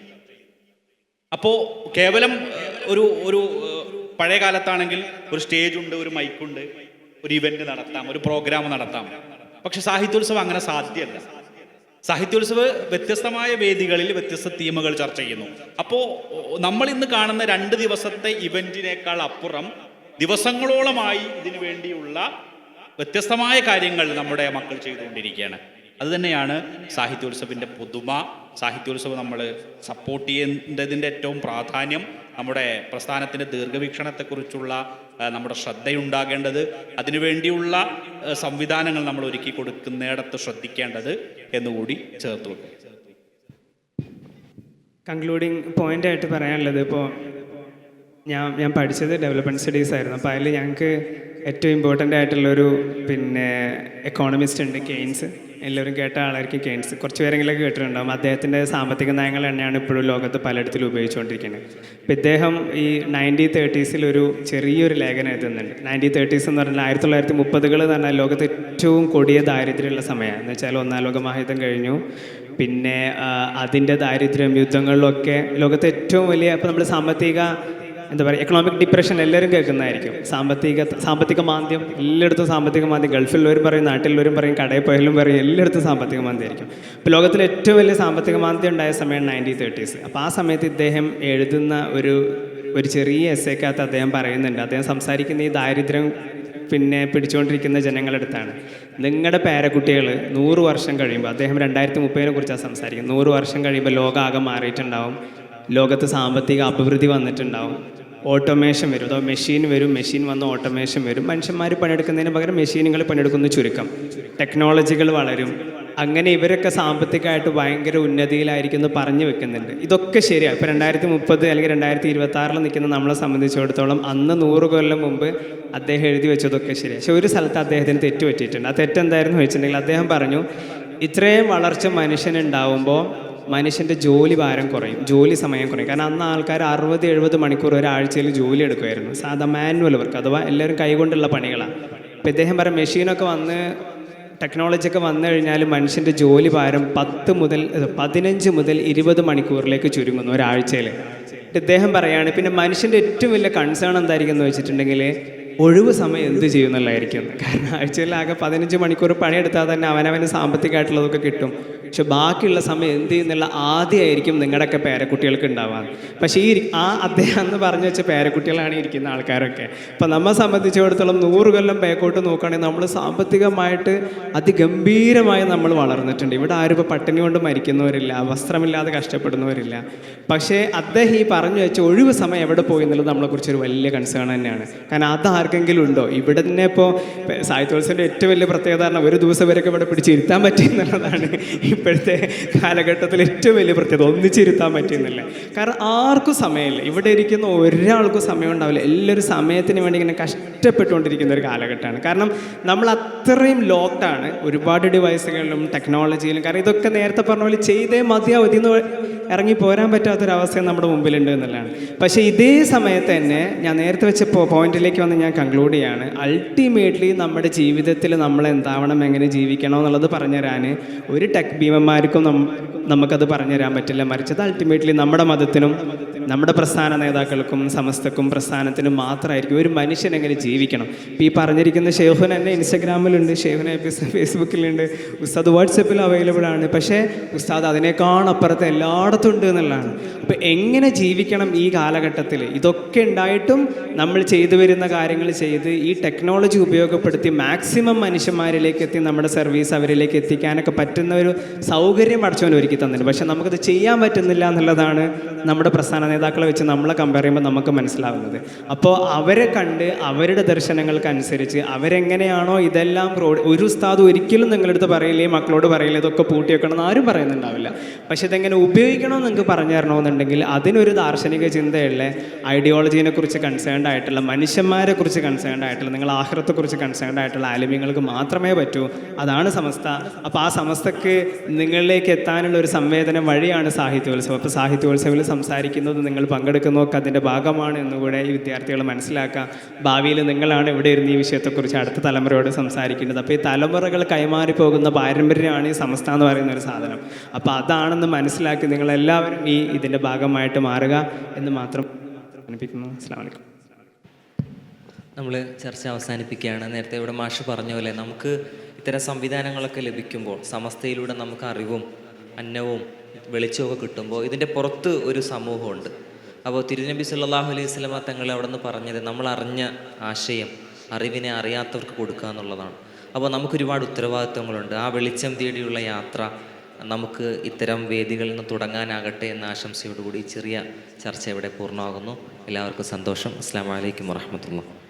അപ്പോൾ കേവലം ഒരു ഒരു പഴയ കാലത്താണെങ്കിൽ ഒരു സ്റ്റേജ് ഉണ്ട്, ഒരു മൈക്കുണ്ട്, ഒരു ഇവന്റ് നടത്താം, ഒരു പ്രോഗ്രാം നടത്താം. പക്ഷെ സാഹിത്യോത്സവം അങ്ങനെ സാധ്യമല്ല. സാഹിത്യോത്സവ് വ്യത്യസ്തമായ വേദികളിൽ വ്യത്യസ്ത തീമുകൾ ചർച്ച ചെയ്യുന്നു. അപ്പോൾ നമ്മൾ ഇന്ന് കാണുന്ന 2 ദിവസത്തെ ഇവന്റിനേക്കാൾ അപ്പുറം ദിവസങ്ങളോളമായി ഇതിനു വേണ്ടിയുള്ള വ്യത്യസ്തമായ കാര്യങ്ങൾ നമ്മുടെ മക്കൾ ചെയ്തുകൊണ്ടിരിക്കുകയാണ്. അതുതന്നെയാണ് സാഹിത്യോത്സവത്തിൻ്റെ പുതുമ. സാഹിത്യോത്സവം നമ്മൾ സപ്പോർട്ട് ചെയ്യേണ്ടതിൻ്റെ ഏറ്റവും പ്രാധാന്യം, നമ്മുടെ പ്രസ്ഥാനത്തിൻ്റെ ദീർഘവീക്ഷണത്തെക്കുറിച്ചുള്ള നമ്മുടെ ശ്രദ്ധയുണ്ടാകേണ്ടത്, അതിനുവേണ്ടിയുള്ള സംവിധാനങ്ങൾ നമ്മൾ ഒരുക്കി കൊടുക്കുന്നിടത്ത് ശ്രദ്ധിക്കേണ്ടത് എന്നുകൂടി ചേർത്ത് വെക്കും. കൺക്ലൂഡിങ് പോയിൻ്റായിട്ട് പറയാനുള്ളത്, ഇപ്പോൾ ഞാൻ പഠിച്ചത് ഡെവലപ്മെൻറ്റ് സ്റ്റഡീസ് ആയിരുന്നു. അപ്പോൾ അതിൽ ഞങ്ങൾക്ക് ഏറ്റവും ഇമ്പോർട്ടൻ്റ് ആയിട്ടുള്ളൊരു എക്കോണമിസ്റ്റ് ഉണ്ട്, കെയ്ൻസ്. എല്ലാവരും കേട്ട ആളായിരിക്കും കെയ്ൻസ്. കുറച്ച് പേരെങ്കിലൊക്കെ കേട്ടിട്ടുണ്ടാകും. അദ്ദേഹത്തിൻ്റെ സാമ്പത്തിക നയങ്ങൾ തന്നെയാണ് ഇപ്പോഴും ലോകത്ത് പലയിടത്തിലും ഉപയോഗിച്ചുകൊണ്ടിരിക്കുന്നത്. അപ്പോൾ ഇദ്ദേഹം ഈ 1930s ഒരു ചെറിയൊരു ലേഖനം എഴുതുന്നുണ്ട്. 1930s എന്ന് പറഞ്ഞാൽ 1930 എന്ന് പറഞ്ഞാൽ ലോകത്ത് ഏറ്റവും കൊടിയ ദാരിദ്ര്യമുള്ള സമയമാണ്. എന്ന് വെച്ചാൽ 1-ാം ലോക മഹായുദ്ധം കഴിഞ്ഞു. പിന്നെ അതിൻ്റെ ദാരിദ്ര്യം, യുദ്ധങ്ങളിലൊക്കെ ലോകത്തെ ഏറ്റവും വലിയ, ഇപ്പോൾ നമ്മൾ എന്താ പറയുക, എക്കണോമിക് ഡിപ്രഷൻ എല്ലാവരും കേൾക്കുന്നതായിരിക്കും. സാമ്പത്തിക മാന്ദ്യം, എല്ലായിടത്തും സാമ്പത്തിക മാന്ദ്യം. ഗൾഫിലുള്ളവരും പറയും, നാട്ടിലുള്ളവരും പറയും, കടയിൽ പോയാലും പറയും, എല്ലായിടത്തും സാമ്പത്തിക മാന്ദ്യമായിരിക്കും. ഇപ്പോൾ ലോകത്തിലെ ഏറ്റവും വലിയ സാമ്പത്തിക മാന്ദ്യം ഉണ്ടായ സമയം 1930s. അപ്പോൾ ആ സമയത്ത് ഇദ്ദേഹം എഴുതുന്ന ഒരു ചെറിയ എസ്സേക്കകത്ത് അദ്ദേഹം പറയുന്നുണ്ട്, അദ്ദേഹം സംസാരിക്കുന്ന ഈ ദാരിദ്ര്യം പിടിച്ചുകൊണ്ടിരിക്കുന്ന ജനങ്ങളുടെ അടുത്താണ്. നിങ്ങളുടെ പേരക്കുട്ടികൾ 100 വർഷം കഴിയുമ്പോൾ, അദ്ദേഹം 2030 കുറിച്ചാണ് സംസാരിക്കുന്നത്, 100 വർഷം കഴിയുമ്പോൾ ലോകം ആകെ മാറിയിട്ടുണ്ടാവും, ലോകത്ത് സാമ്പത്തിക അഭിവൃദ്ധി വന്നിട്ടുണ്ടാവും, ഓട്ടോമേഷൻ വരും, അതോ മെഷീൻ വരും, മെഷീൻ വന്ന് ഓട്ടോമേഷൻ വരും, മനുഷ്യന്മാർ പണിയെടുക്കുന്നതിന് പകരം മെഷീനുകൾ പണിയെടുക്കുന്ന ചുരുക്കം, ടെക്നോളജികൾ വളരും, അങ്ങനെ ഇവരൊക്കെ സാമ്പത്തികമായിട്ട് ഭയങ്കര ഉന്നതിയിലായിരിക്കും എന്ന് പറഞ്ഞു വെക്കുന്നുണ്ട്. ഇതൊക്കെ ശരിയാണ്. ഇപ്പോൾ 2030 അല്ലെങ്കിൽ 2026 നിൽക്കുന്ന നമ്മളെ സംബന്ധിച്ചിടത്തോളം അന്ന് 100 കൊല്ലം മുമ്പ് അദ്ദേഹം എഴുതി വെച്ചതൊക്കെ ശരിയാണ്. പക്ഷെ ഒരു സ്ഥലത്ത് അദ്ദേഹത്തിന് തെറ്റ് പറ്റിയിട്ടുണ്ട്. ആ തെറ്റെന്തായിരുന്നു വെച്ചിട്ടുണ്ടെങ്കിൽ, അദ്ദേഹം പറഞ്ഞു ഇത്രയും വളർച്ച മനുഷ്യനുണ്ടാവുമ്പോൾ മനുഷ്യൻ്റെ ജോലി ഭാരം കുറയും, ജോലി സമയം കുറയും. കാരണം അന്ന് ആൾക്കാർ 60-70 മണിക്കൂർ ഒരാഴ്ചയിൽ ജോലി എടുക്കുമായിരുന്നു, സാധാ മാനുവൽ വർക്ക്, അഥവാ എല്ലാവരും കൈകൊണ്ടുള്ള പണികളാണ്. അപ്പോൾ ഇദ്ദേഹം പറയും മെഷീനൊക്കെ വന്ന് ടെക്നോളജിയൊക്കെ വന്നു കഴിഞ്ഞാൽ മനുഷ്യൻ്റെ ജോലി ഭാരം 15 മുതൽ 20 മണിക്കൂറിലേക്ക് ചുരുങ്ങുന്നു ഒരാഴ്ചയിൽ. ഇദ്ദേഹം പറയുകയാണ് പിന്നെ മനുഷ്യൻ്റെ ഏറ്റവും വലിയ കൺസേൺ എന്തായിരിക്കും എന്ന് വെച്ചിട്ടുണ്ടെങ്കിൽ ഒഴിവ് സമയം എന്ത് ചെയ്യുന്നുള്ളതായിരിക്കും. കാരണം ആഴ്ചയിൽ ആകെ 15 മണിക്കൂർ പണിയെടുത്താൽ തന്നെ അവനവന് സാമ്പത്തികമായിട്ടുള്ളതൊക്കെ കിട്ടും. പക്ഷെ ബാക്കിയുള്ള സമയം എന്ത് ചെയ്യുന്നുള്ള ആദ്യമായിരിക്കും നിങ്ങളുടെയൊക്കെ പേരക്കുട്ടികൾക്ക് ഉണ്ടാവാൻ. പക്ഷേ അദ്ദേഹം എന്ന് പറഞ്ഞു വെച്ച പേരക്കുട്ടികളാണ് ഇരിക്കുന്ന ആൾക്കാരൊക്കെ. അപ്പം നമ്മെ സംബന്ധിച്ചിടത്തോളം 100 കൊല്ലം ബാക്കോട്ട് നോക്കുകയാണെങ്കിൽ നമ്മൾ സാമ്പത്തികമായിട്ട് അതിഗംഭീരമായി നമ്മൾ വളർന്നിട്ടുണ്ട്. ഇവിടെ ആരും ഇപ്പോൾ പട്ടിണി കൊണ്ട് മരിക്കുന്നവരില്ല, വസ്ത്രമില്ലാതെ കഷ്ടപ്പെടുന്നവരില്ല. പക്ഷേ അദ്ദേഹം ഈ പറഞ്ഞു വെച്ച ഒഴിവ് സമയം എവിടെ പോയി എന്നുള്ളത് നമ്മളെക്കുറിച്ചൊരു വലിയ കൺസേൺ തന്നെയാണ്. കാരണം അതാർക്കെങ്കിലും ഉണ്ടോ? ഇവിടെ തന്നെ ഇപ്പോൾ സാഹിത്യോത്സവത്തിൻ്റെ ഏറ്റവും വലിയ പ്രത്യേകത പറഞ്ഞാൽ ഒരു ദിവസം വരെയൊക്കെ ഇവിടെ പിടിച്ചിരുത്താൻ പറ്റിയെന്നുള്ളതാണ് ഇപ്പോഴത്തെ കാലഘട്ടത്തിൽ ഏറ്റവും വലിയ പ്രത്യേകത. ഒന്നിച്ചിരുത്താൻ പറ്റുന്നില്ല. കാരണം ആർക്കും സമയമില്ല. ഇവിടെ ഇരിക്കുന്ന ഒരാൾക്കും സമയം ഉണ്ടാവില്ല. എല്ലാവരും സമയത്തിന് വേണ്ടി ഇങ്ങനെ കഷ്ടപ്പെട്ടുകൊണ്ടിരിക്കുന്ന ഒരു കാലഘട്ടമാണ്. കാരണം നമ്മൾ അത്രയും ലോക്ക്ഡാണ് ഒരുപാട് ഡിവൈസുകളിലും ടെക്നോളജിയിലും. കാരണം ഇതൊക്കെ നേരത്തെ പറഞ്ഞ പോലെ ചെയ്തേ മതിയാവും, ഇതിന്ന് ഇറങ്ങി പോരാൻ പറ്റാത്തൊരവസ്ഥ നമ്മുടെ മുമ്പിലുണ്ട് എന്നുള്ളതാണ്. പക്ഷേ ഇതേ സമയത്ത് തന്നെ ഞാൻ നേരത്തെ വെച്ച പോയിന്റിലേക്ക് വന്ന് ഞാൻ കൺക്ലൂഡ് ചെയ്യാണ്. അൾട്ടിമേറ്റ്ലി നമ്മുടെ ജീവിതത്തിൽ നമ്മൾ എന്താവണം, എങ്ങനെ ജീവിക്കണം എന്നുള്ളത് പറഞ്ഞുതരാൻ ഒരു ടെക് ഭീമന്മാർക്കും നമുക്കത് പറഞ്ഞുതരാൻ പറ്റില്ല. മറിച്ചത് അൾട്ടിമേറ്റ്ലി നമ്മുടെ മതത്തിനും നമ്മുടെ പ്രസ്ഥാന നേതാക്കൾക്കും സമസ്തക്കും പ്രസ്ഥാനത്തിനും മാത്രമായിരിക്കും ഒരു മനുഷ്യൻ എങ്ങനെ ജീവിക്കണം. ഇപ്പോൾ ഈ പറഞ്ഞിരിക്കുന്ന ഷെയ്ഖുൻ എന്നെ ഇൻസ്റ്റഗ്രാമിലുണ്ട്, ഷെയ്ഖുൻ ഫേസ്ബുക്കിലുണ്ട്, ഉസ്താദ് വാട്സപ്പിൽ അവൈലബിൾ ആണ്. പക്ഷേ ഉസ്താദ് അതിനേക്കാൾ അപ്പുറത്ത് എല്ലായിടത്തും ഉണ്ട് എന്നുള്ളതാണ്. അപ്പോൾ എങ്ങനെ ജീവിക്കണം ഈ കാലഘട്ടത്തിൽ? ഇതൊക്കെ ഉണ്ടായിട്ടും നമ്മൾ ചെയ്തു വരുന്ന കാര്യങ്ങൾ ചെയ്ത് ഈ ടെക്നോളജി ഉപയോഗപ്പെടുത്തി മാക്സിമം മനുഷ്യന്മാരിലേക്ക് എത്തി നമ്മുടെ സർവീസ് അവരിലേക്ക് എത്തിക്കാനൊക്കെ പറ്റുന്ന ഒരു സൗകര്യം പഠിച്ചവൻ ഒരുക്കി തന്നിട്ടുണ്ട്. പക്ഷെ നമുക്കത് ചെയ്യാൻ പറ്റുന്നില്ല എന്നുള്ളതാണ് നമ്മുടെ പ്രസ്ഥാന നേതാക്കളെ വെച്ച് നമ്മളെ കമ്പയർ ചെയ്യുമ്പോൾ നമുക്ക് മനസ്സിലാവുന്നത്. അപ്പോൾ അവരെ കണ്ട് അവരുടെ ദർശനങ്ങൾക്കനുസരിച്ച് അവരെങ്ങനെയാണോ ഇതെല്ലാം ഒരു ഉസ്താദ് ഒരിക്കലും നിങ്ങളുടെ അടുത്ത് പറയില്ലേ, മക്കളോട് പറയില്ലേ ഇതൊക്കെ പൂട്ടി വെക്കണം എന്ന് ആരും പറയുന്നുണ്ടാവില്ല. പക്ഷെ ഇതെങ്ങനെ ഉപയോഗിക്കണമെന്ന് നിങ്ങൾക്ക് പറഞ്ഞു തരണമെന്നുണ്ടെങ്കിൽ അതിനൊരു ദാർശനിക ചിന്തയുള്ള ഐഡിയോളജീനെ കുറിച്ച് കൺസേൺഡ് ആയിട്ടുള്ള, മനുഷ്യന്മാരെ കുറിച്ച് കൺസേൺഡ് ആയിട്ടുള്ള, നിങ്ങൾ ആഖിറത്തെക്കുറിച്ച് കൺസേൺഡ് ആയിട്ടുള്ള ആലിമ്യങ്ങൾക്ക് മാത്രമേ പറ്റൂ. അതാണ് സമസ്ത. അപ്പോൾ ആ സമസ്തക്ക് നിങ്ങളിലേക്ക് എത്താനുള്ള ഒരു സംവേദനം വഴിയാണ് സാഹിത്യോത്സവം. അപ്പോൾ സാഹിത്യോത്സവത്തിൽ സംസാരിക്കുന്നത് സംസാരിക്കുന്നത്, നിങ്ങൾ പങ്കെടുക്കുന്നതൊക്കെ അതിൻ്റെ ഭാഗമാണ് എന്നുകൂടെ ഈ വിദ്യാർത്ഥികൾ മനസ്സിലാക്കുക. ഭാവിയിൽ നിങ്ങളാണ് ഇവിടെ ഇരുന്ന് ഈ വിഷയത്തെക്കുറിച്ച് അടുത്ത തലമുറയോട് സംസാരിക്കേണ്ടത്. അപ്പോൾ ഈ തലമുറകൾ കൈമാറി പോകുന്ന പാരമ്പര്യമാണ് ഈ സമസ്ത എന്ന് പറയുന്ന ഒരു സാധനം. അപ്പോൾ അതാണെന്ന് മനസ്സിലാക്കി നിങ്ങളെല്ലാവരും ഇതിൻ്റെ ഭാഗമായിട്ട് മാറുക എന്ന് മാത്രം ഓർമ്മിപ്പിക്കുന്നു. അസ്സലാമു അലൈക്കും. നമ്മൾ ചർച്ച അവസാനിപ്പിക്കുകയാണ്. നേരത്തെ ഇവിടെ മാഷ് പറഞ്ഞ പോലെ നമുക്ക് ഇത്തരം സംവിധാനങ്ങളൊക്കെ ലഭിക്കുമ്പോൾ, സമസ്തയിലൂടെ നമുക്ക് അറിവും അന്നവും വെളിച്ചമൊക്കെ കിട്ടുമ്പോൾ ഇതിൻ്റെ പുറത്ത് ഒരു സമൂഹമുണ്ട്. അപ്പോൾ തിരുനബി സല്ലല്ലാഹു അലൈഹി വസല്ലമ തങ്ങൾ അവിടെ നിന്ന് പറഞ്ഞത് നമ്മൾ അറിഞ്ഞ ആശയം അറിവിനെ അറിയാത്തവർക്ക് കൊടുക്കുക എന്നുള്ളതാണ്. അപ്പോൾ നമുക്കൊരുപാട് ഉത്തരവാദിത്വങ്ങളുണ്ട്. ആ വെളിച്ചം തേടിയുള്ള യാത്ര നമുക്ക് ഇത്തരം വേദികളിൽ നിന്ന് തുടങ്ങാനാകട്ടെ എന്ന ആശംസയോടുകൂടി ചെറിയ ചർച്ച ഇവിടെ പൂർണ്ണമാകുന്നു. എല്ലാവർക്കും സന്തോഷം. അസ്സലാമു അലൈക്കും വറഹ്മത്തുള്ളാഹി.